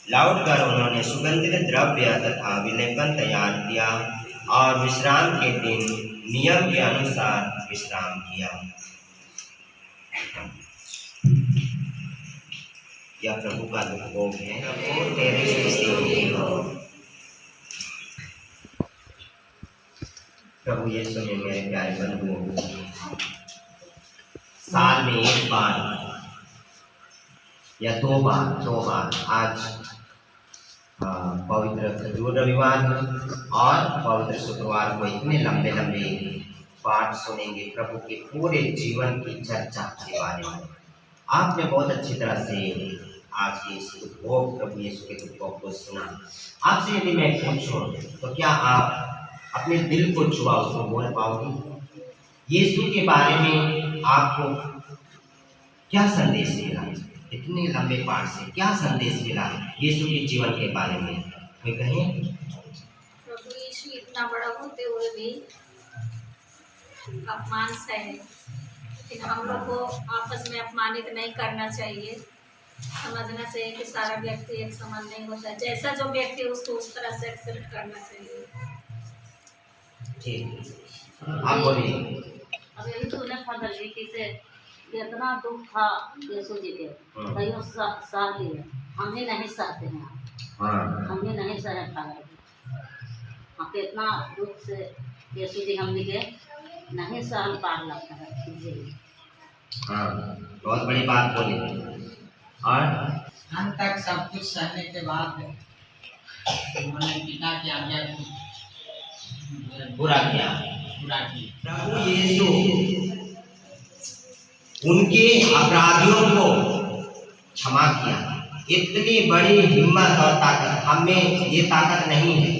लौटकर उन्होंने सुगंधित द्रव्य तथा विलेपन तैयार किया और विश्राम के दिन नियम के अनुसार विश्राम किया। यह प्रभु का दुर्भोग है। प्रभु तेरी स्तुति हो। प्रभु यीशु में मेरे प्यारे बंधुओं, साल में एक बार या दो बार आज पवित्र खजूर रविवार और पवित्र शुक्रवार को इतने लंबे लंबे पाठ सुनेंगे प्रभु के पूरे जीवन की चर्चा के बारे में। आपने बहुत अच्छी तरह से आज के इस उपभोग प्रभु यीशु के उपभोग को सुना। आपसे यदि मैं पूछूं तो क्या आप अपने दिल को छुआ उसको बोल पाओगे? यीशु के बारे में आपको क्या संदेश मिला? इतने लंबे पाठ से क्या संदेश मिला यीशु के जीवन के बारे में? कोई कहे? प्रभु यीशु इतना बड़ा होते हुए भी अपमान सहे, लेकिन हम लोग को आपस में अपमानित नहीं करना चाहिए। समझना चाहिए कि सारा व्यक्ति एक समान नहीं होता। जैसा जो व्यक्ति उसको उस तरह से एक्सेप्ट करना चाहिए। ठीक, आप बोलिए। अब यही तूने फजल जी से इतना दुख था यीशु जी के, कईयों सह लिए, हम ही नहीं सहते हैं। हम ही नहीं सह पा रहे। हम इतना दुख से यीशु जी हमने के नहीं सहन पार लगता है जी। हाँ, बहुत बड़ी बात बोली। और अंत तक सब कुछ सहने के बाद उन्होंने पिता की आज्ञा को पूरा किया। प्रभु यीशु उनके अपराधियों को क्षमा किया। इतनी बड़ी हिम्मत और ताकत हमें ये ताकत नहीं है।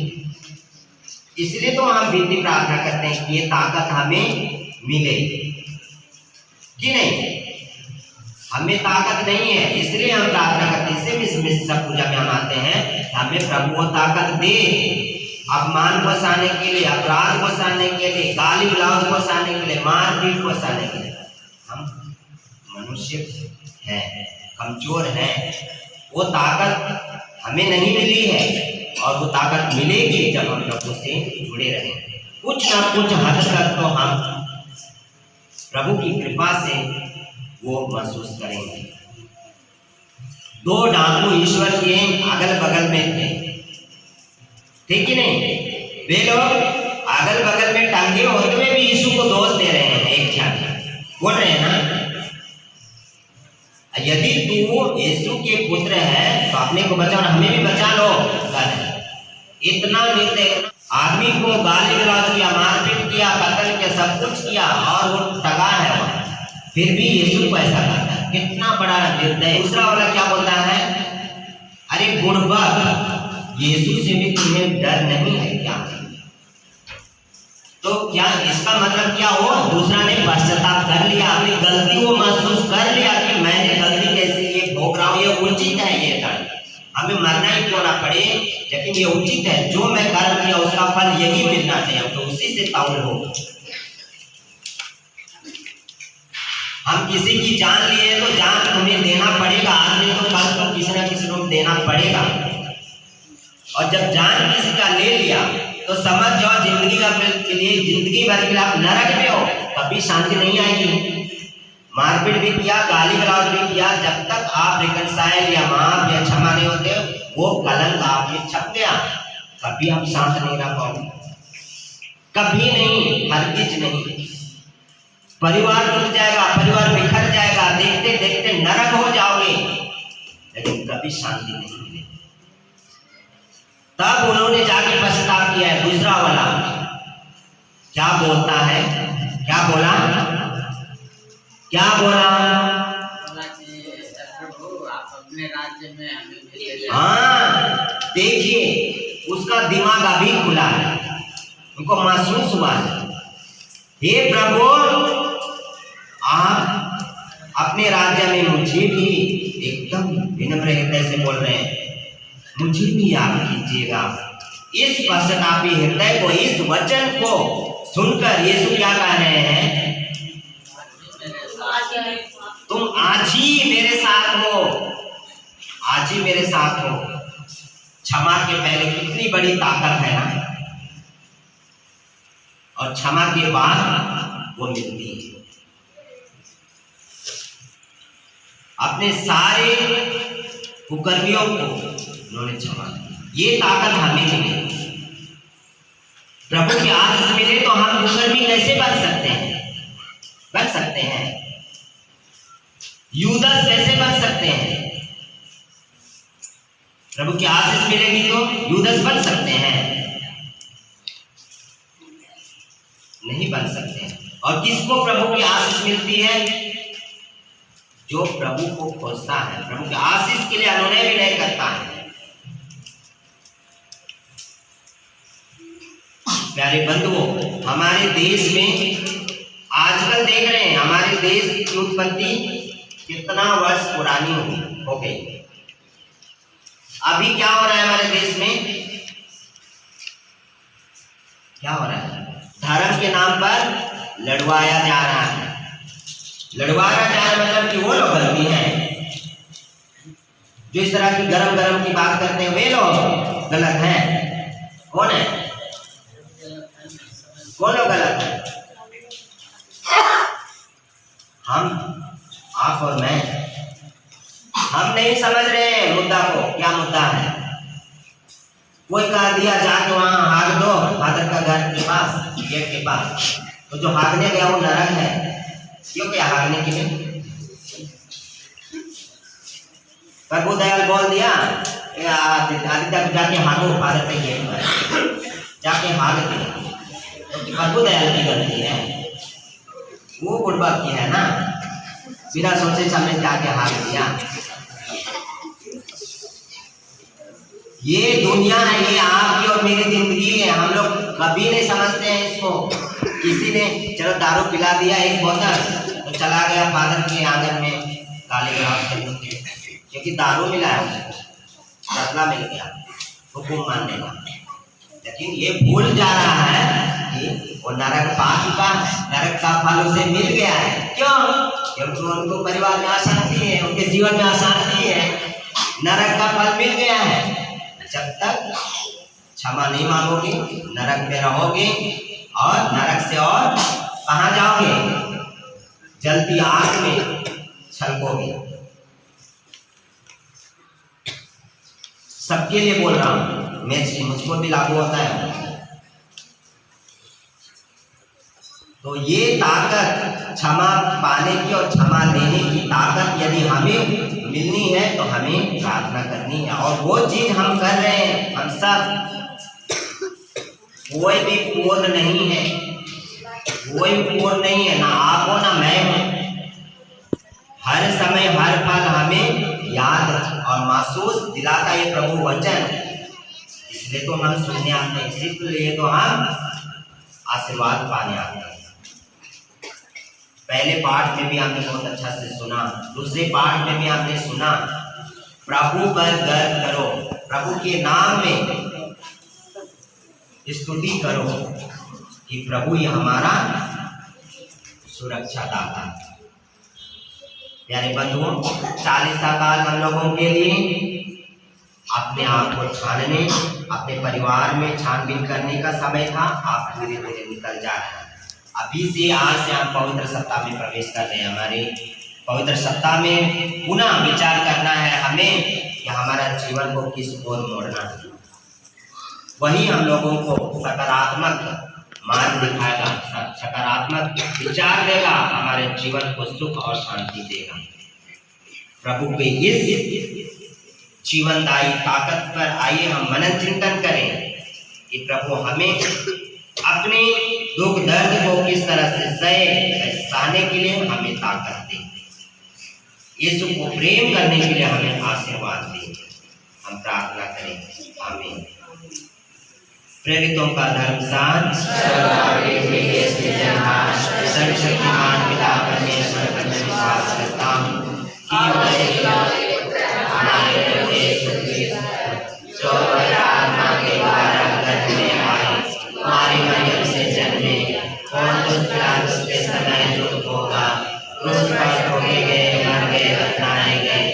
इसलिए तो हम विनती प्रार्थना करते हैं कि ये ताकत हमें मिले कि नहीं। हमें ताकत नहीं है इसलिए हम प्रार्थना करते हैं। इसलिए सब पूजा में हम आते हैं, हमें प्रभु वो ताकत दे अपमान को सहने के लिए, अपराध को सहने के लिए, गाली गलौज को सहने के लिए, मारपीट को सहने के लिए। हम मनुष्य हैं, कमजोर हैं। वो ताकत हमें नहीं मिली है और वो ताकत मिलेगी जब हम प्रभु से जुड़े रहें। कुछ ना कुछ हद तक तो हम प्रभु की कृपा से वो महसूस करेंगे। दो डाकू ईश्वर के अगल बगल में थे, ठीक ही नहीं? वे लोग अगल बगल में टंगे होते हुए भी यीशु को दोष दे रहे हैं, एक क्षण बोल रहे हैं ना, यदि तू यीशु के पुत्र है तो अपने को बचा और हमें भी बचा लो। इतना निर्दय आदमी को गाली गलौज किया, मारपीट किया, कत्ल किया, सब कुछ किया और वो टगा है वहाँ, फिर भी यीशु को ऐसा करता है, कितना बड़ा निर्दय। दूसरा वाला क्या बोलता है, अरे बुड़बक, यीशु से भी तुम्हें डर नहीं है क्या? तो क्या इसका मतलब क्या हो, दूसरा ने पश्चाताप कर लिया, अपनी गलती वो महसूस कर लिया कि मैंने गलती कैसे ये भोग रहा हूँ, ये उचित है, ये दंड हमें मरना ही क्यों ना पड़े, लेकिन ये उचित है, जो मैं कर्म किया उसका फल यही मिलना चाहिए, तो उसी से ताउल हो। हम किसी की जान लिए तो जान तुम्हें देना पड़ेगा, आज नहीं तो कल तो किसी न किसी को देना पड़ेगा। और जब जान किसी का ले लिया तो समझ जाओ जिंदगी के लिए जिंदगी भर के लिए आप नरक में हो, कभी शांति नहीं आएगी। मारपीट भी किया, गाली गलौज भी किया, जब तक आप रिकनसाइल या माफ या क्षमा नहीं होते वो कलंक आप में छप गया, कभी आप शांत नहीं रह पाओगे, कभी नहीं, हरगिज नहीं। परिवार टूट जाएगा, परिवार बिखर जाएगा, देखते देखते नरक हो जाओगे, लेकिन कभी शांति नहीं मिलेगी। तब उन्होंने जाके पश्चाताप किया है। दूसरा वाला क्या बोलता है, क्या बोला, क्या बोला, प्रभु आप अपने राज्य में हमें भेज। हाँ देखिए उसका दिमाग अभी खुला है, उनको महसूस हुआ है, हे प्रभु आप अपने राज्य में मुझे भी, एकदम विनम्र हृदय से बोल रहे हैं, मुझे भी याद कीजिएगा। इस पश्चातापी हृदय को, इस वचन को सुनकर यीशु क्या कह रहे हैं, तुम आज ही मेरे साथ हो, आज ही मेरे साथ हो। क्षमा के पहले कितनी बड़ी ताकत है ना, और क्षमा के बाद वो मिलती है। अपने सारे कुकर्मियों को उन्होंने क्षमा किया, ये ताकत हमें मिली। प्रभु की आशीष मिले तो हम कुकर्मी कैसे बन सकते हैं, बन सकते हैं, यूदस कैसे बन सकते हैं? प्रभु की आशीष मिलेगी तो यूदस बन सकते हैं? नहीं बन सकते हैं। और किसको प्रभु की आशीष मिलती है? जो प्रभु को खोजता है, प्रभु की आशीष के लिए अनुनय भी नहीं करता है। प्यारे बंधुओं, हमारे देश में आजकल देख रहे हैं, हमारे देश की उत्पत्ति कितना वर्ष पुरानी हो गई। अभी क्या हो रहा है हमारे देश में, क्या हो रहा है? धर्म के नाम पर लड़वाया जा रहा है। लड़वाया जा रहा है मतलब कि वो लोग गलती हैं जो इस तरह की गरम गरम की बात करते हैं, वे लोग गलत हैं। कौन है, कौन लोग गलत है? हम, आप और मैं, हम नहीं समझ रहे हैं मुद्दा को, क्या मुद्दा है। कोई कह दिया जाके वहां हाग दो, फादर का घर के पास, गेट के पास, तो जो हागने गया वो नरक है। क्यों क्या हागने के लिए? प्रभु दयाल बोल दिया आदित्य जाके हागो, फादर के गेट पर जाके हाग दिया, तो प्रभु दयाल की गलती है, वो बुढ़बा की है ना, बिना सोचे समझे जाके हार दिया। ये दुनिया है, ये आपकी और मेरी जिंदगी है, हम लोग कभी नहीं समझते हैं इसको। किसी ने चलो दारू पिला दिया एक बोतल तो चला गया फादर के आंगन में काले गलास करने के, क्योंकि दारू मिला है उसको, बदला मिल गया, हुक्म मानने का। लेकिन ये भूल जा रहा है कि वो नरक पा चुका है, नरक का फल उसे मिल गया है। क्यों? क्योंकि उनको परिवार में अशांति है, उनके जीवन में अशांति है, नरक का फल मिल गया है। जब तक क्षमा नहीं मांगोगे नरक में रहोगे, और नरक से और कहाँ जाओगे? जलती आग में छलकोगे। सबके लिए बोल रहा हूँ, मुझको भी लागू होता है। तो ये ताकत क्षमा पाने की और क्षमा देने की ताकत यदि हमें मिलनी है तो हमें प्रार्थना करनी है। और वो चीज हम कर रहे हैं, हम सब, कोई भी पूर्ण नहीं है, कोई पूर्ण नहीं है, ना आप हो ना मैं हूं। हर समय हर पल हमें याद और महसूस दिलाता है प्रभु वचन, इसलिए तो हम सुनने आते हैं, इसीलिए तो हम आशीर्वाद पाने आते हैं। पहले पाठ में भी आपने बहुत अच्छा से सुना, दूसरे पाठ में भी आपने सुना, प्रभु पर गर्व करो, प्रभु के नाम में स्तुति करो कि प्रभु ही हमारा सुरक्षा दाता। प्यारे बंधुओं, 40 साल हम लोगों के लिए अपने आप को छानने, अपने परिवार में छानबीन करने का समय था। आप धीरे धीरे निकल जा रहे हैं। अभी से आज से हम पवित्र सप्ताह में प्रवेश कर रहे हैं। हमारे पवित्र सप्ताह में पुनः विचार करना है हमें कि हमारा जीवन को किस ओर मोड़ना है। वही हम लोगों को सकारात्मक मार्ग दिखाएगा, सकारात्मक विचार देगा, हमारे जीवन को सुख और शांति देगा। प्रभु के इस जीवनदायी ताकत पर आइए हम मनन चिंतन करें कि प्रभु हमें अपने दुख दर्द को किस तरह से सहने के लिए हमें ताकत दे, यीशु को प्रेम करने के लिए हमें आशीर्वाद दे। हम प्रार्थना करें। आमीन। प्रेरितों का धर्मशास्त्र, सर्वशक्तिमान पिता परमेश्वर पर मैं विश्वास करता हूँ कि हमारे प्रभु यीशु क्रिस्ट जो आत्मा के द्वारा गर्भ में आए, हमारी मरियम से जन्मे, पोंतुस पिलातुस के समय दुख होगा, क्रूस पर ठोके गए, मर गए, दफनाए गए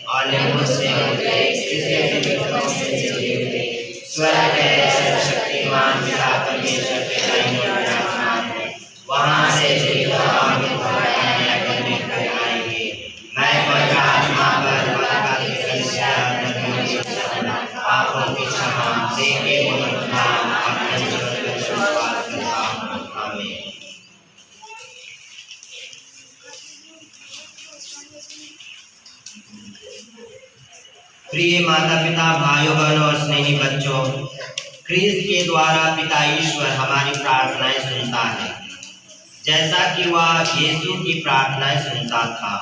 और लिम्बुस से उठे, तीसरे दिन से जी उठे, स्वर्ग है सर्वशक्तिमान पिता परमेश्वर के दाहिने ओर विराजमान है, वहाँ से जीवित और मृत को न्याय करने के लिए आएंगे। मैं पवित्र आत्मा पर वादा की संस्था पापों की क्षमा देंगे पुनरुत्थान और जीवन में विश्वास करता हूँ। आमीन। प्रिय माता पिता, भाइयों बहनों और स्नेही बच्चों, क्रिस्त के द्वारा पिता ईश्वर हमारी प्रार्थनाएं सुनता है, जैसा कि वह यीशु की प्रार्थनाएं सुनता था।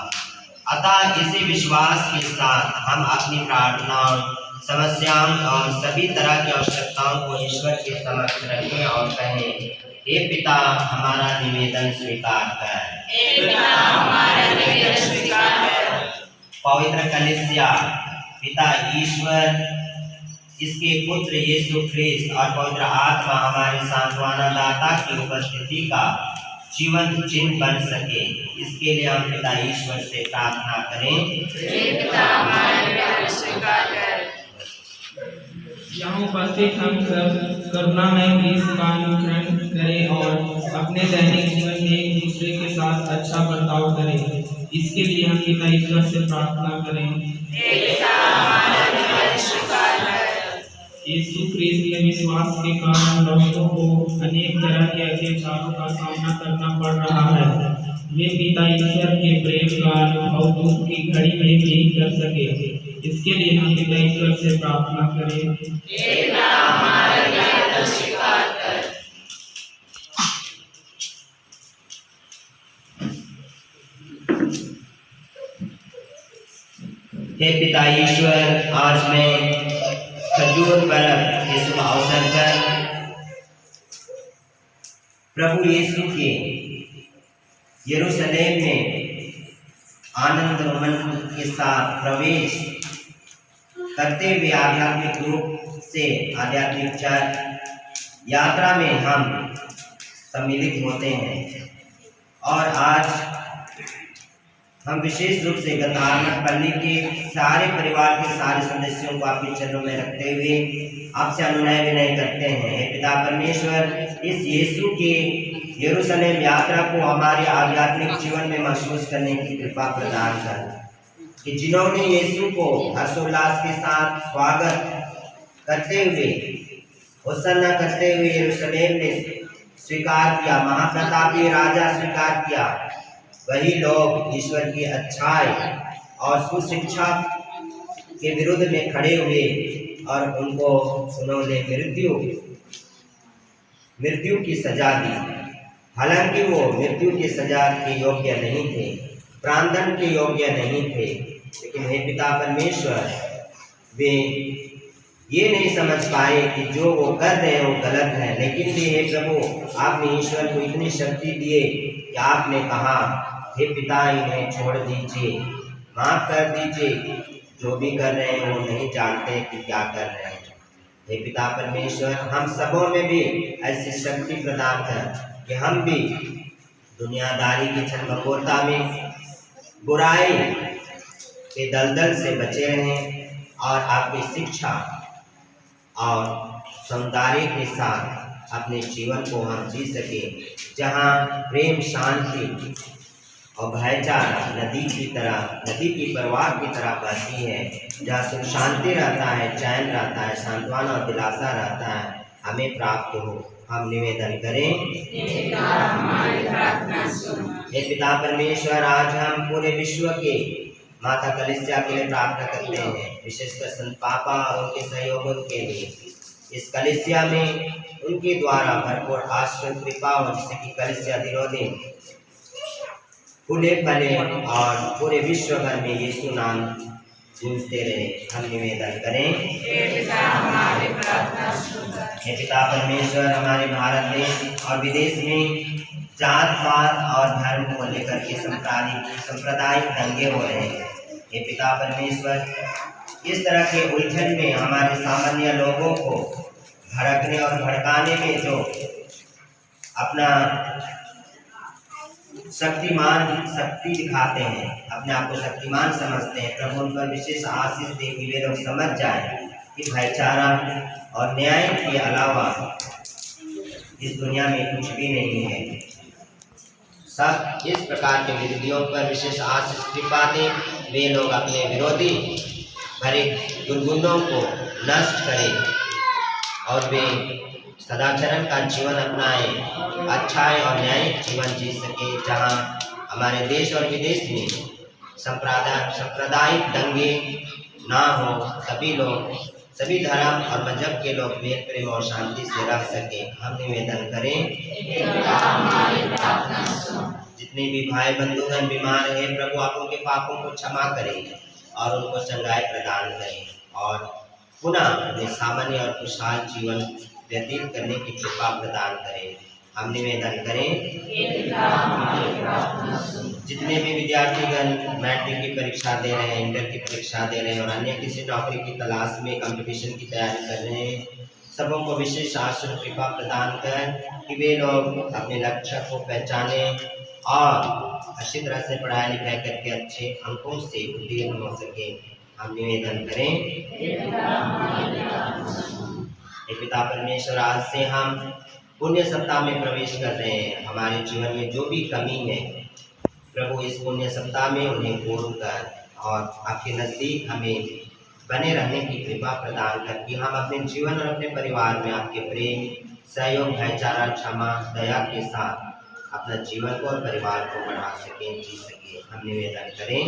अतः इसी विश्वास के साथ हम अपनी प्रार्थनाओं, समस्याओं और सभी तरह की आवश्यकताओं को ईश्वर के समक्ष रखें और कहें, हे पिता हमारा निवेदन स्वीकार कर। पवित्र कलीसिया पिता ईश्वर, इसके पुत्र यीशु ख्रिस्त और पवित्र आत्मा हमारे सांत्वना दाता की उपस्थिति का जीवन चिन्ह बन सके, इसके लिए हम पिता ईश्वर से प्रार्थना करें। यहाँ उपस्थित हम सब करुणामय क्रिस्त का अनुसरण करें और अपने दैनिक जीवन में एक दूसरे के साथ अच्छा बर्ताव करें। इसके लिए हम पिता ईश्वर से प्रार्थना करें। यीशु ख्रिस्त में विश्वास के कारण लोगों को अनेक तरह के अत्याचारों का सामना करना पड़ रहा है। वे पिता ईश्वर के प्रेम का अनुभव दुख की घड़ी में भी कर सके, इसके लिए हम पिता ईश्वर से प्रार्थना करें। हे पिता ईश्वर, आज मैं खजूर पर्व के शुभ अवसर पर प्रभु यीशु के यरूशलेम में आनंद रोमन के साथ प्रवेश करते हुए आध्यात्मिक रूप से आध्यात्मिक यात्रा में हम सम्मिलित होते हैं। और आज हम विशेष रूप से गंधारमठ पल्ली के सारे परिवार के सारे सदस्यों को आपके चरणों में रखते हुए आपसे अनुनय विनय करते हैं। हे पिता परमेश्वर, इस यीशु के यरूशलेम यात्रा को हमारे आध्यात्मिक जीवन में महसूस करने की कृपा प्रदान कर। कि जिन्होंने यीशु को हर्षोल्लास के साथ स्वागत करते हुए होसन्ना करते हुए यरूशलेम में स्वीकार किया, महाप्रतापी राजा स्वीकार किया, वही लोग ईश्वर की अच्छाई और सुशिक्षा के विरुद्ध में खड़े हुए और उनको उन्होंने मृत्यु की सजा दी। हालांकि वो मृत्यु की सजा के योग्य नहीं थे, प्राणदंड के योग्य नहीं थे, लेकिन हे पिता परमेश्वर, वे ये नहीं समझ पाए कि जो वो कर रहे हैं वो गलत है। लेकिन भी हे प्रभु, आपने ईश्वर को इतनी शक्ति दिए कि आपने कहा, हे पिता, इन्हें छोड़ दीजिए, माफ कर दीजिए, जो भी कर रहे हैं वो नहीं जानते कि क्या कर रहे हैं। हे पिता परमेश्वर, हम सबों में भी ऐसी शक्ति प्रदान कर कि हम भी दुनियादारी की छलकपटता में, बुराई के दलदल से बचे रहें और आपकी शिक्षा और सौंदर्य के साथ अपने जीवन को हम जी सके, जहाँ प्रेम, शांति और भाईचारा नदी की प्रवाह की तरह बहती है, जहाँ सुख शांति रहता है, चैन रहता है, सांत्वना और दिलासा रहता है, हमें प्राप्त हो। हम निवेदन करें, हे पिता परमेश्वर, आज हम पूरे विश्व के माता कलीसिया के लिए प्रार्थना करते हैं, विशेषकर संत पापा और उनके सहयोगों के लिए। इस कलीसिया में उनके द्वारा भरपूर आश्रय, कृपा और जिससे कि कलीसिया विरोधी फूले फले और पूरे विश्व भर में यीशु नाम गूंजते रहे। हम निवेदन करें, हे पिता परमेश्वर, हमारे भारत देश और विदेश में जात पात और धर्म को लेकर के सांप्रदायिक दंगे हो रहे हैं। हे पिता परमेश्वर, इस तरह के उलझन में हमारे सामान्य लोगों को भड़कने और भड़काने में जो अपना शक्ति दिखाते हैं, अपने आप को शक्तिमान समझते हैं, प्रभु उन पर विशेष आशीष दे कि वे लोग समझ जाए कि भाईचारा और न्याय के अलावा इस दुनिया में कुछ भी नहीं है। सब इस प्रकार के विरोधियों पर विशेष आशीष कृपा दें, वे लोग अपने विरोधी भरे दुर्गुणों को नष्ट करें और वे सदाचरण का जीवन अपनाएं, अच्छाई और न्यायिक जीवन जी सके, जहां हमारे देश और विदेश में सांप्रदायिक दंगे ना हो, सभी लोग, सभी धर्म और मजहब के लोग मेल, प्रेम और शांति से रह सके। हम निवेदन करें, जितने भी भाई बंधुगण बीमार हैं, प्रभु आप उनके पापों को क्षमा करें और उनको चंगाई प्रदान करें और पुनः अपने सामान्य और खुशहाल जीवन व्यतीत करने की कृपा प्रदान करें। हम निवेदन करें, जितने भी विद्यार्थीगण मैट्रिक की परीक्षा दे रहे हैं, इंटर की परीक्षा दे रहे हैं और अन्य किसी नौकरी की तलाश में कंपटीशन की तैयारी कर रहे हैं, सबों को विशेष आशीर्वाद कृपा प्रदान कर कि वे लोग अपने लक्ष्य को पहचाने और अच्छी तरह से पढ़ाई लिखाई करके अच्छे अंकों से उत्तीर्ण हो सके। हम निवेदन करें, पिता परमेश्वर, आज से हम पुण्य सप्ताह में प्रवेश कर रहे हैं। हमारे जीवन में जो भी कमी है, प्रभु इस पुण्य सप्ताह में उन्हें पूर्ण कर और आपके नज़दीक हमें बने रहने की कृपा प्रदान कर कि हम अपने जीवन और अपने परिवार में आपके प्रेम, सहयोग, भाईचारा, क्षमा, दया के साथ अपना जीवन को और परिवार को बढ़ा सकें, जी सके। हम निवेदन करें,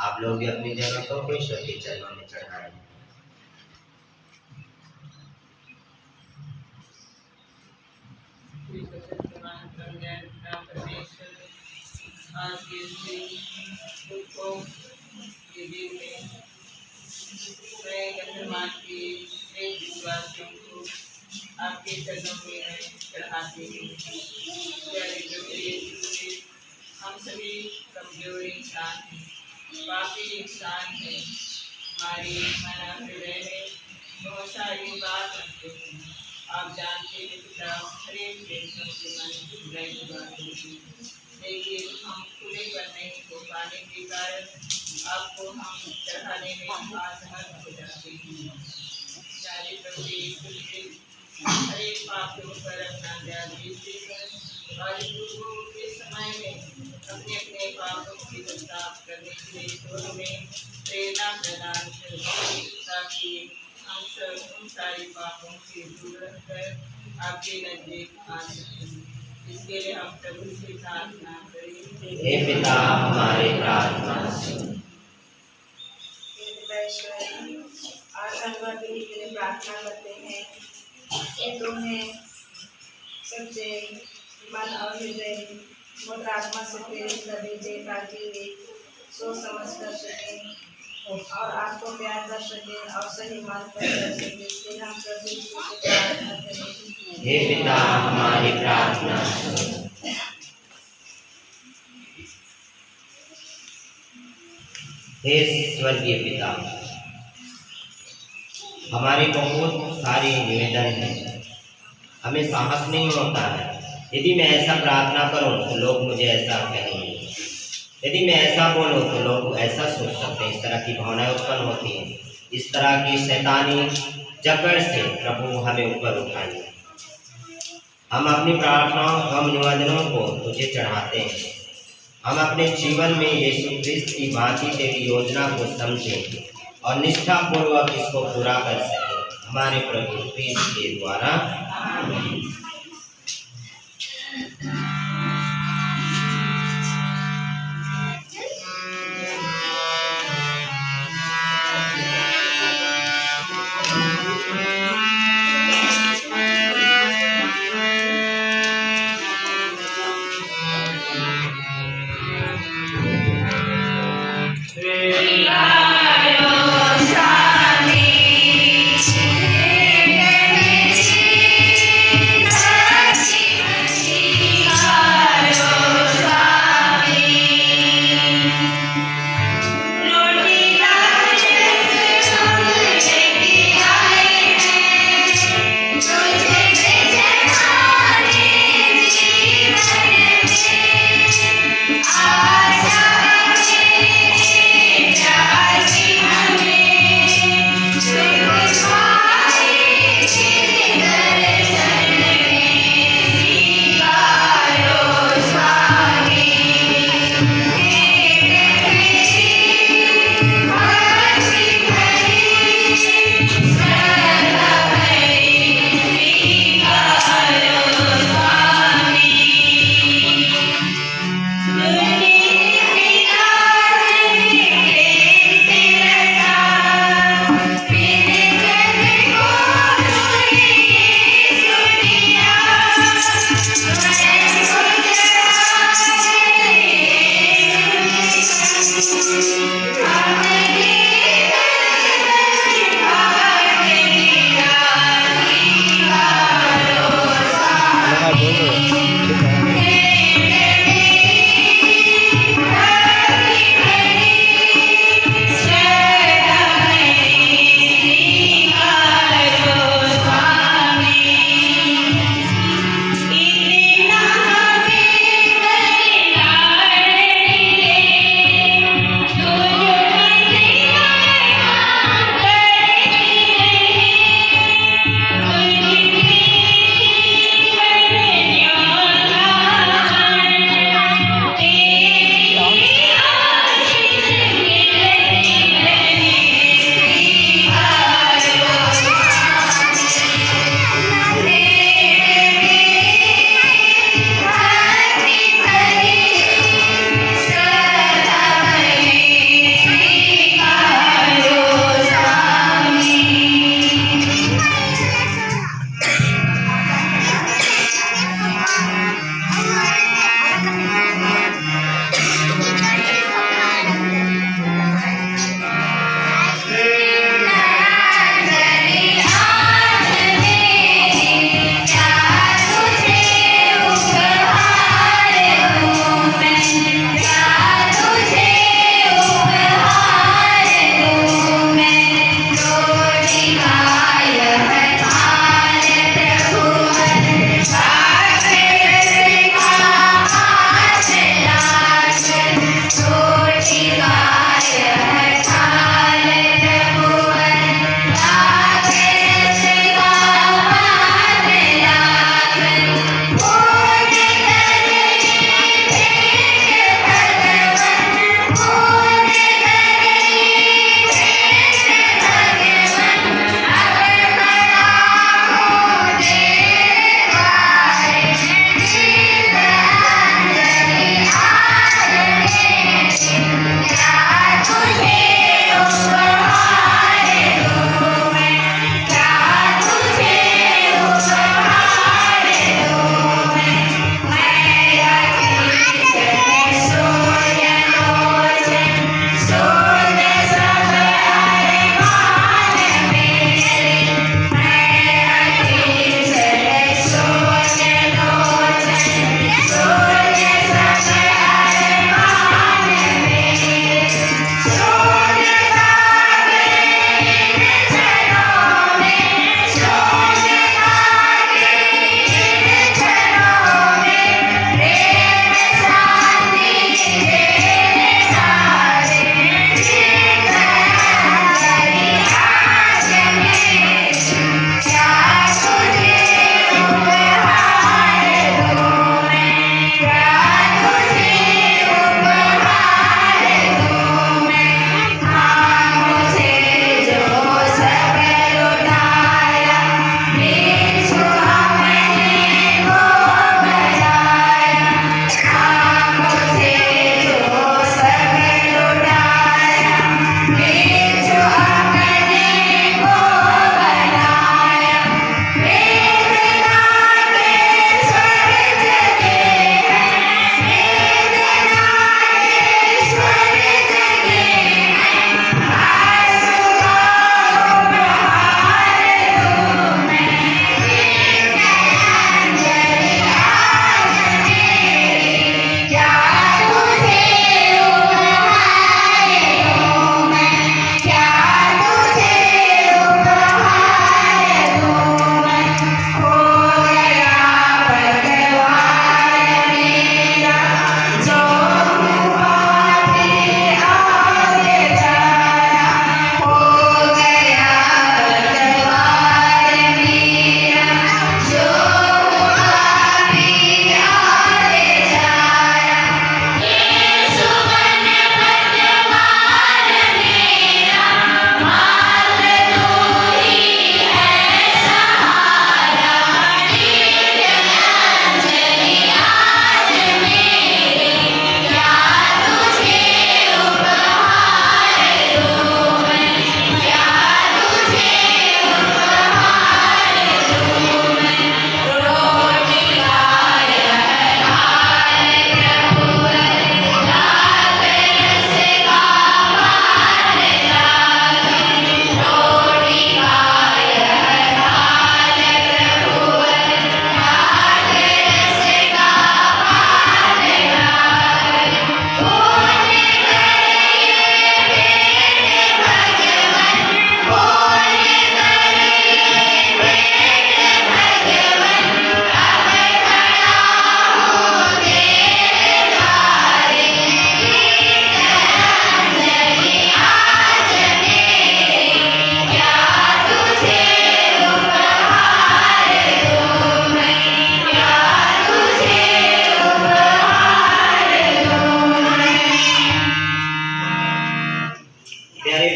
आप लोग भी अपनी जरूरतों को ईश्वर के चरणों में चढ़ाएं। आपके चरणों में चढ़ाते हैं। हम सभी कमजोर इंसान हैं, पापी इंसान हैं। हमारी मन हृदय में बहुत सारी बात रखते हैं। आप जानते हैं पिता, हरेक व्यक्तियों के मन हृदय की बात होती है, लेकिन हम खुले पर नहीं हो पाने के कारण आपको हम चढ़ाने में असमर्थ हो जाते हैं। हरे पापों पर अपना दया दृष्टि कर और गुरुओं के समय में अपने अपने पापों की बर्ताव करने के लिए तो हमें प्रेरणा प्रदान करें, ताकि हम सब उन सारे पापों से दूर रहकर आपके नजदीक आ सकें। इसके लिए हम प्रभु से प्रार्थना करें। हे पिता हमारी प्रार्थना सुन। आज अनुग्रह के लिए प्रार्थना करते हैं कि तुम्हें सबसे मन और हृदय और आत्मा से प्रेरित कर दीजिए, ताकि वे सोच समझ कर सकें और आपको प्यार कर सकें और सही मार्ग पर चल सकें। इसलिए हम प्रभु यीशु से प्रार्थना करें। हे पिता हमारी प्रार्थना सुन। हे स्वर्गीय पिता, हमारे बहुत सारे निवेदन हैं, हमें साहस नहीं होता है। यदि मैं ऐसा प्रार्थना करूं तो लोग मुझे ऐसा कहेंगे, यदि मैं ऐसा बोलूं तो लोग ऐसा सोच सकते हैं। इस तरह की भावनाएं उत्पन्न होती हैं। इस तरह की शैतानी जकड़ से प्रभु हमें ऊपर उठाइए। हम अपनी प्रार्थनाओं एवं निवेदनों को तुझे चढ़ाते हैं। हम अपने जीवन में यीशु क्रिस्त की भांति तेरी योजना को समझें और निष्ठापूर्वक इसको पूरा कर सकें, हमारे प्रभु क्रिस्त के द्वारा। आजा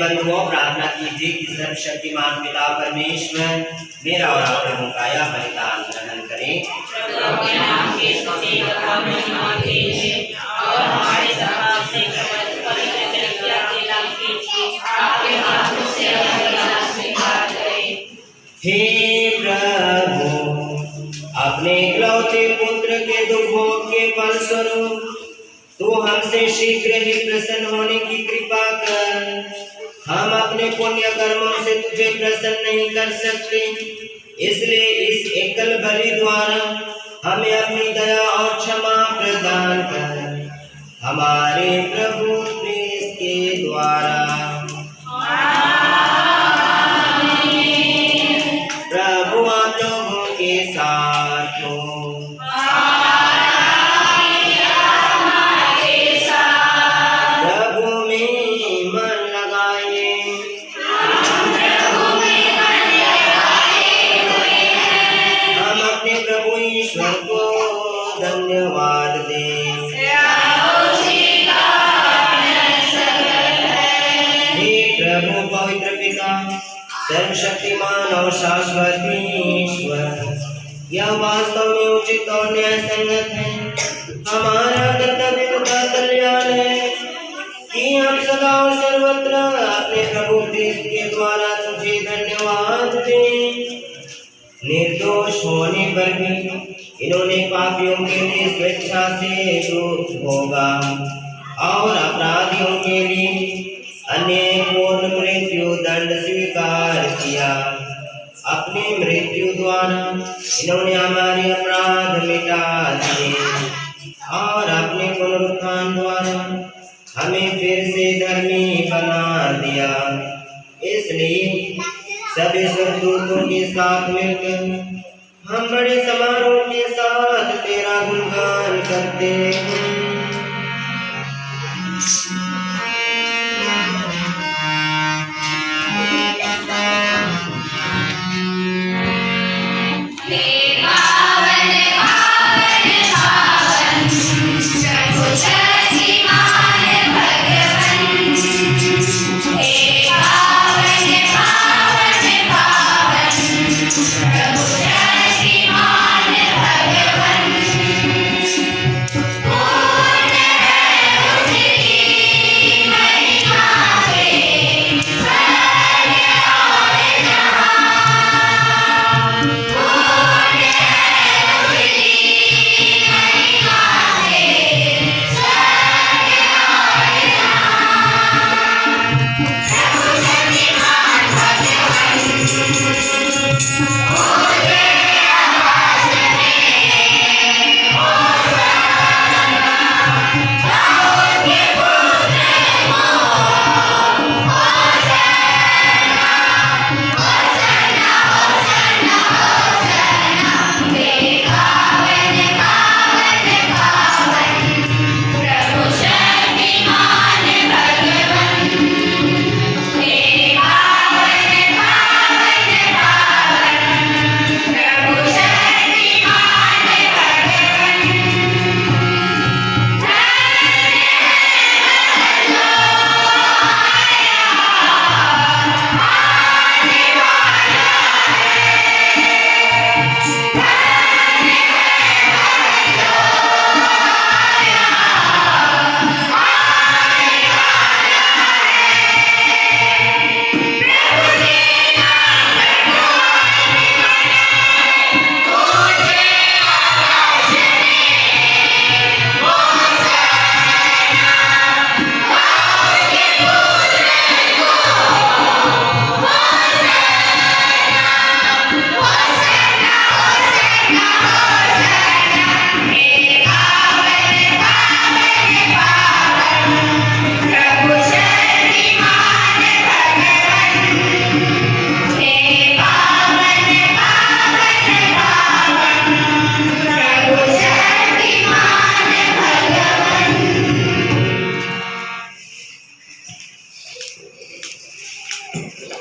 बंधुओं, प्रार्थना कीजिए कि सर्वशक्तिमान पिता परमेश्वर मेरा और आप लोगों का यह बलिदान ग्रहण करें और हमारे समाज से पवित्र कलीसिया के नाम से आपके हाथों से बलिदान स्वीकार करें। हे प्रभु, अपने इकलौते पुत्र के दुख भोग के फलस्वरूप तू हमसे शीघ्र ही प्रसन्न होने की कृपा कर। हम अपने पुण्य कर्मों से तुझे प्रसन्न नहीं कर सकते, इसलिए इस एकल बलि द्वारा हमें अपनी दया और क्षमा प्रदान कर। हमारे प्रभु क्रिस्त के द्वारा। प्रभु आप लोगों के साथ हो। प्रभु में मन लगाइए। हम अपने प्रभु ईश्वर को धन्यवाद दें। हे प्रभु पवित्र पिता, सर्वशक्तिमान और शाश्वत ईश्वर, यह वास्तव में उचित और न्याय संगत है, हमारा कर्तव्य तथा कल्याण है कि हम सदा और सर्वत्र अपने प्रभु क्रिस्त के द्वारा तुझे धन्यवाद दें। निर्दोष होने पर भी इन्होंने पापियों के लिए स्वेच्छा से दुख भोगा और अपराधियों के लिए अनेक पूर्ण मृत्यु दंड स्वीकार किया। अपनी मृत्यु द्वारा इन्होंने हमारे अपराध मिटा दिए और अपने पुनरुत्थान द्वारा हमें फिर से धर्मी बना दिया। इसलिए सभी स्वर्गदूतों के साथ मिलकर हम बड़े समारोह के साथ तेरा गुणगान करते हैं।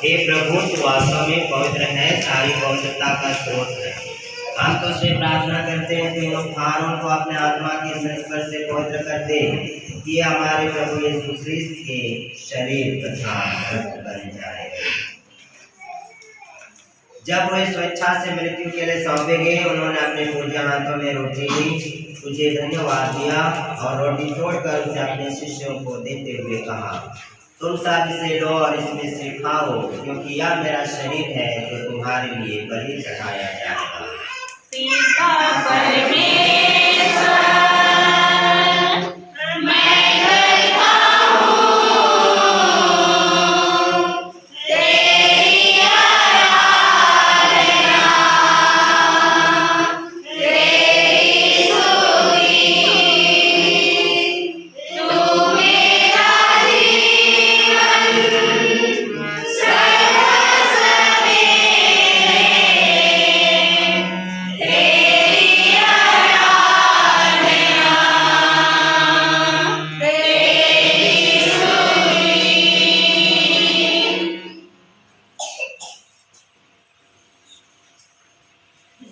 हे प्रभु, तू वास्तव में पवित्र है, सारी पवित्रता का स्रोत है। हम तुझसे प्रार्थना करते हैं कि उन उपहारों को अपने आत्मा के संस्पर्श से पवित्र कर दे कि हमारे प्रभु यीशु ख्रिस्त के शरीर तथा रक्त बन जाए। जब वे स्वेच्छा से मृत्यु के लिए सौंपे गए, उन्होंने अपने पूज्य हाथों में रोटी ली, तुझे धन्यवाद दिया और रोटी तोड़कर उसे अपने शिष्यों को देते हुए कहा, तुम सब इसे लो और इसमें से खाओ, क्योंकि यह मेरा शरीर है जो तुम्हारे लिए बलि चढ़ाया जाएगा। पिता परमेश्वर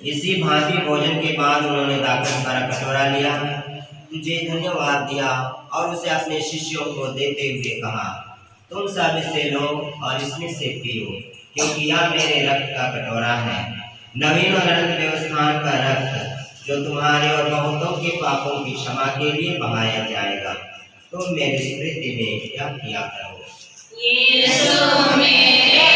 इसी भांति भोजन के बाद उन्होंने दाखिल भरा कटोरा लिया, तुझे धन्यवाद दिया और उसे अपने शिष्यों को देते हुए कहा, तुम सब इसे लो और इसमें से पियो, क्योंकि यह मेरे रक्त का कटोरा है, नवीन और अनंत व्यवस्थान का रक्त, जो तुम्हारे और बहुतों के पापों की क्षमा के लिए बहाया जाएगा। तुम मेरी स्मृति में यह किया करो। यीशु मेरे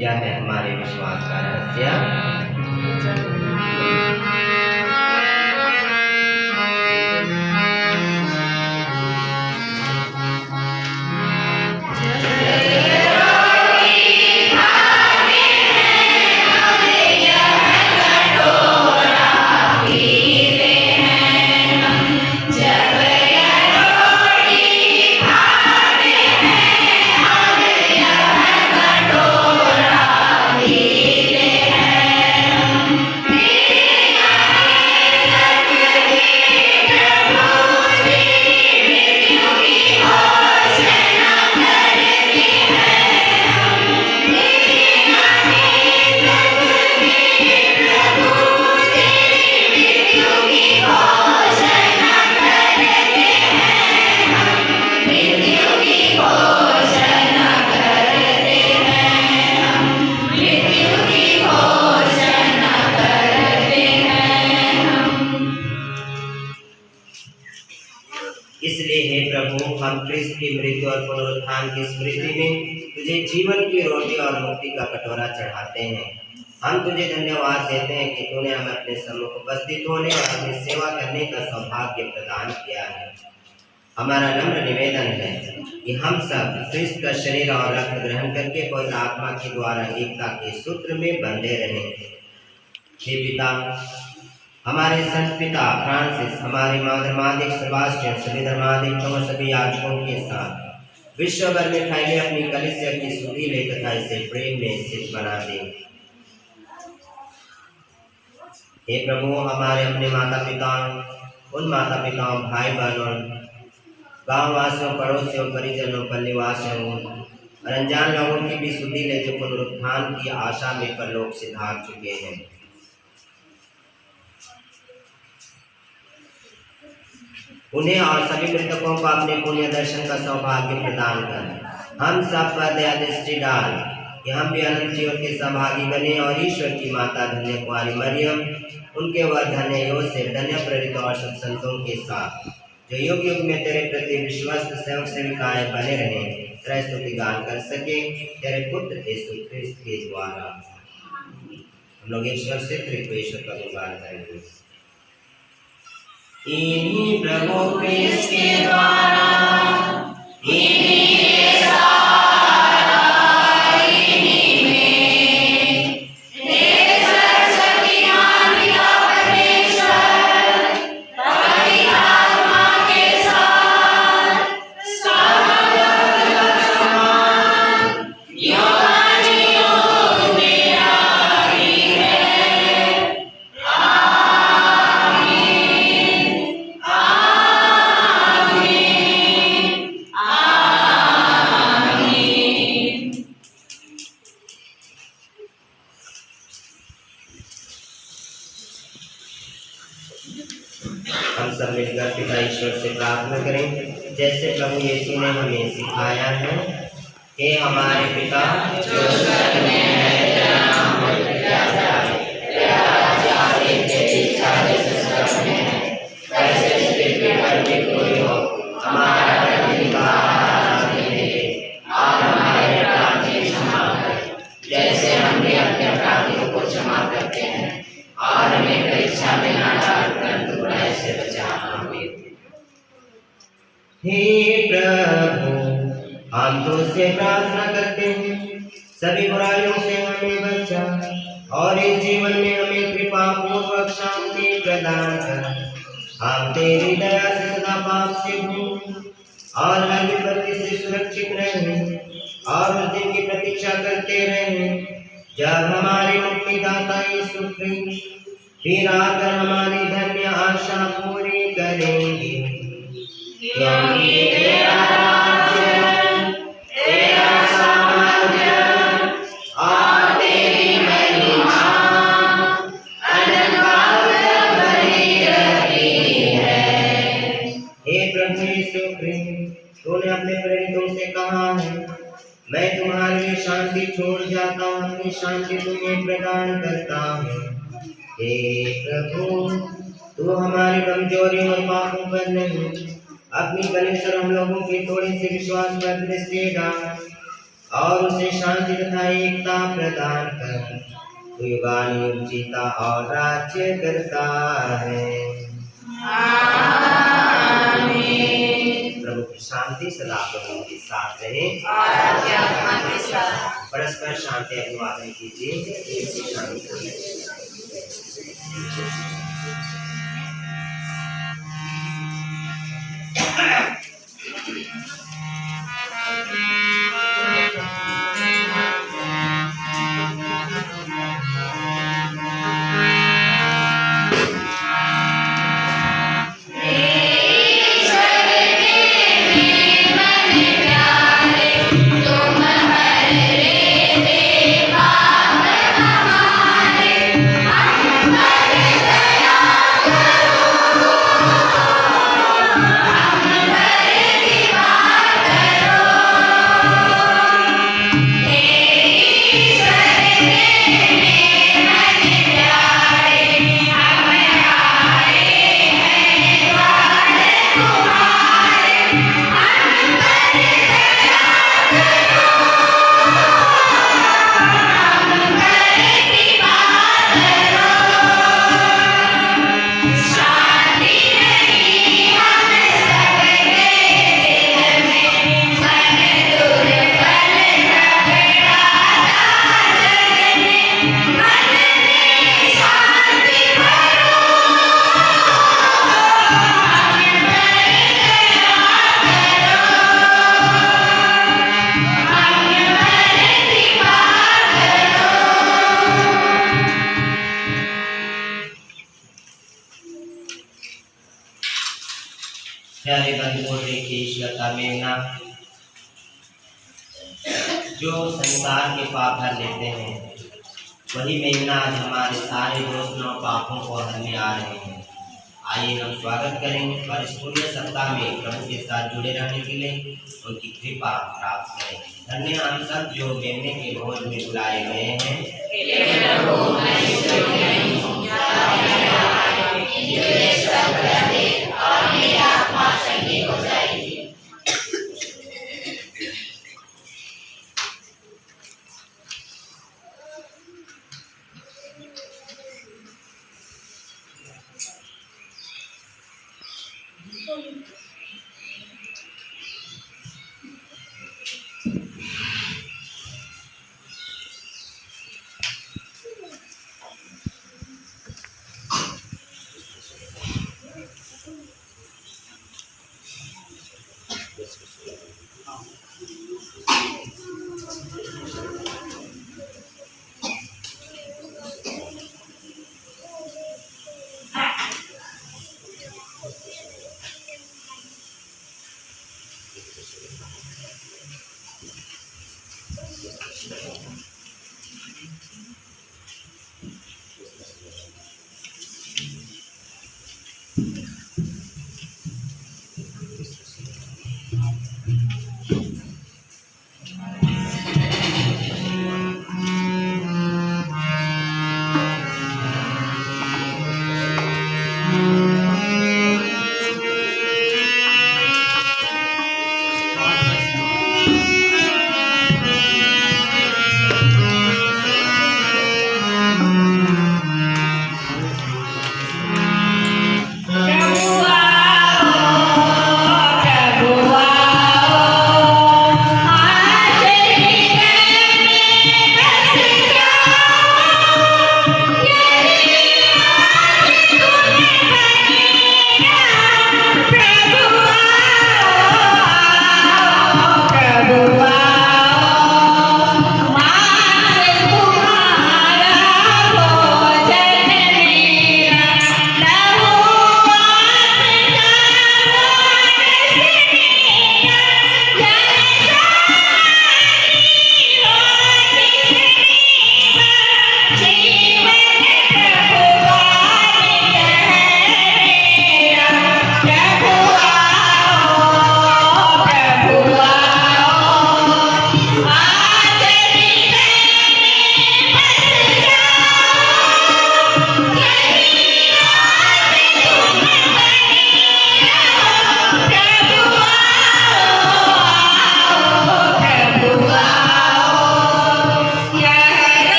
यह है हमारे विश्वास का रहस्य। इसलिए हे प्रभु, हम क्रिस्त की मृत्यु और पुनरुत्थान की स्मृति में तुझे जीवन की रोटी और मुक्ति का कटोरा चढ़ाते हैं। हम तुझे धन्यवाद देते हैं कि तूने हमें अपने सम्मुख उपस्थित होने और अपनी सेवा करने का सौभाग्य प्रदान किया है। हमारा नम्र निवेदन है कि हम सब क्रिस्त का शरीर और रक्त ग्रहण करके पवित्र आत्मा के द्वारा एकता के सूत्र में बंधे रहें। हे पिता, हमारे संत पिता फ्रांसिस, हमारे धर्माधिक सेबास्टियन, सभी धर्माधिकों और सभी याजकों के साथ विश्व भर में फैले अपनी कलीसिया की सुधि ले तथा इसे प्रेम में स्थित बना दे। हे प्रभु, हमारे अपने माता पिता, उन माता पिताओं, भाई बहनों, गाँव वासियों, पड़ोसियों, परिजनों, पल्लीवासियों और अनजान लोगों की भी सुधि ले जो पुनरुत्थान की आशा में परलोक सिधार चुके हैं। उन्हें और सभी मृतकों को अपने पुण्य दर्शन का सौभाग्य प्रदान कर हम सब पर दया दृष्टि डाल कि हम भी अनंत जीवन के सहभागी बने और ईश्वर की माता धन्य कुमारी मरियम, उनके वह धन्य योसेफ, धन्य प्रेरित और सब संतों के साथ जो युग युग में तेरे प्रति विश्वस्त सेवक सेविकाएं बने रहे, तेरा स्तुति गान कर सके तेरे पुत्र यीशु क्रिस्त के द्वारा। हम लोग ईश्वर से त्रित्वेश्वर का गुणगान करेंगे। इन्हीं प्रभु क्रिस्त के द्वारा हम सब मिलकर पिता ईश्वर से प्रार्थना करें जैसे प्रभु यीशु ने हमें सिखाया है। हे हमारे पिता जो स्वर्ग में है, तेरा नाम पवित्र जाए, तेरा राज्य आए, तेरी इच्छा जैसे स्वर्ग में है वैसे पृथ्वी पर भी कोई हो। हमारा प्रतिदिन का आहार हमें दे और हमारे अपराध की क्षमा कर जैसे हम भी अपने अपराधियों को क्षमा करते हैं, और हमें परीक्षा में न डाल परंतु बुराई से बचा। आमीन। हे प्रभु हम तुझसे प्रार्थना करते हैं सभी बुराइयों से हमें बचा और इस जीवन में हमें कृपा पूर्वक शांति प्रदान कर। हम तेरी दया से सदा पाप से दूर और हर विपत्ति से सुरक्षित रहें और उस दिन की प्रतीक्षा करते रहें जब हमारे मुक्तिदाता यीशु क्रिस्त फिर आकर हमारी धन्य आशा पूरी करेंगे। क्योंकि तेरा राज्य, तेरा सामर्थ्य और तेरी महिमा अनंत काल तक बनी रहती है। हे प्रभु यीशु क्रिस्त, तूने अपने प्रेरितों से कहा है, मैं तुम्हारे लिए शांति छोड़ जाता हूँ, अपनी शांति तुम्हें प्रदान करता हूँ। हे प्रभु, तू हमारी कमजोरी और पापों पर नहीं, अपनी कलेश्वर हम लोगों की थोड़ी सी विश्वास पर दृष्टि डाल और उसे शांति तथा एकता प्रदान कर। तू युगानुयुग जीता और राज्य करता है। आमीन। प्रभु की शांति सदा लोगों के साथ रहे और आपकी आत्मा के साथ। परस्पर शांति अभिवादन कीजिए। शांति। Bye. प्यारे बंधु बोल रहे कि ईश्वर का मेमना जो संसार के पाप हर लेते हैं, वही मेमना आज हमारे सारे दोस्तों पापों को हरने आ रहे हैं। आइए हम स्वागत करें और इस पुण्य सप्ताह में प्रभु के साथ जुड़े रहने के लिए उनकी कृपा प्राप्त करें। धन्य हम सब जो मेमने के भोज में बुलाए गए हैं। Yeah.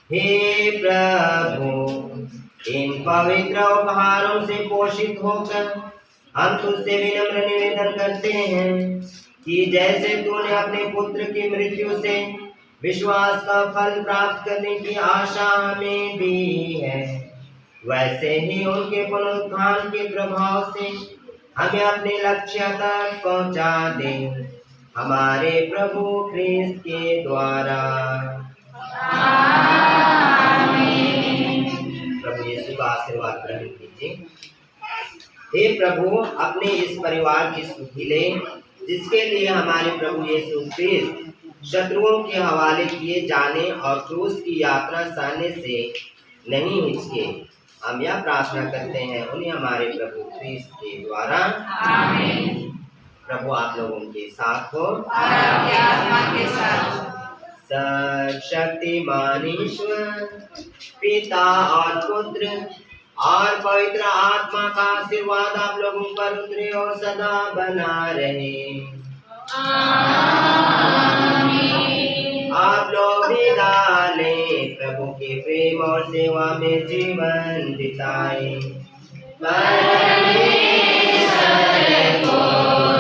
हे प्रभु, इन पवित्र उपहारों से पोषित होकर हम तुझसे विनम्र निवेदन करते हैं कि जैसे तूने अपने पुत्र की मृत्यु से विश्वास का फल प्राप्त करने की आशा हमें दी है, वैसे ही उनके पुनरुत्थान के प्रभाव से हमें अपने लक्ष्य तक पहुंचा दे, हमारे प्रभु ख्रिस्त के द्वारा। प्रभु यीशु का आशीर्वाद ग्रहण कीजिए। हे प्रभु, अपने इस परिवार की सुधि ले, जिसके लिए हमारे प्रभु यीशु ख्रिस्त शत्रुओं के हवाले किए जाने और क्रूस की यात्रा सहने से नहीं हिचके। हम यह प्रार्थना करते हैं उन्हें हमारे प्रभु ख्रिस्त के द्वारा। आमीन। प्रभु आप लोगों के साथ हो और आपके आत्मा के साथ। सर्वशक्तिमान ईश्वर पिता और पुत्र और पवित्र आत्मा का आशीर्वाद आप लोगों पर उतरे और सदा बना रहे। आप लोग विदा लें, प्रभु के प्रेम और सेवा में जीवन बिताएं। परमेश्वर को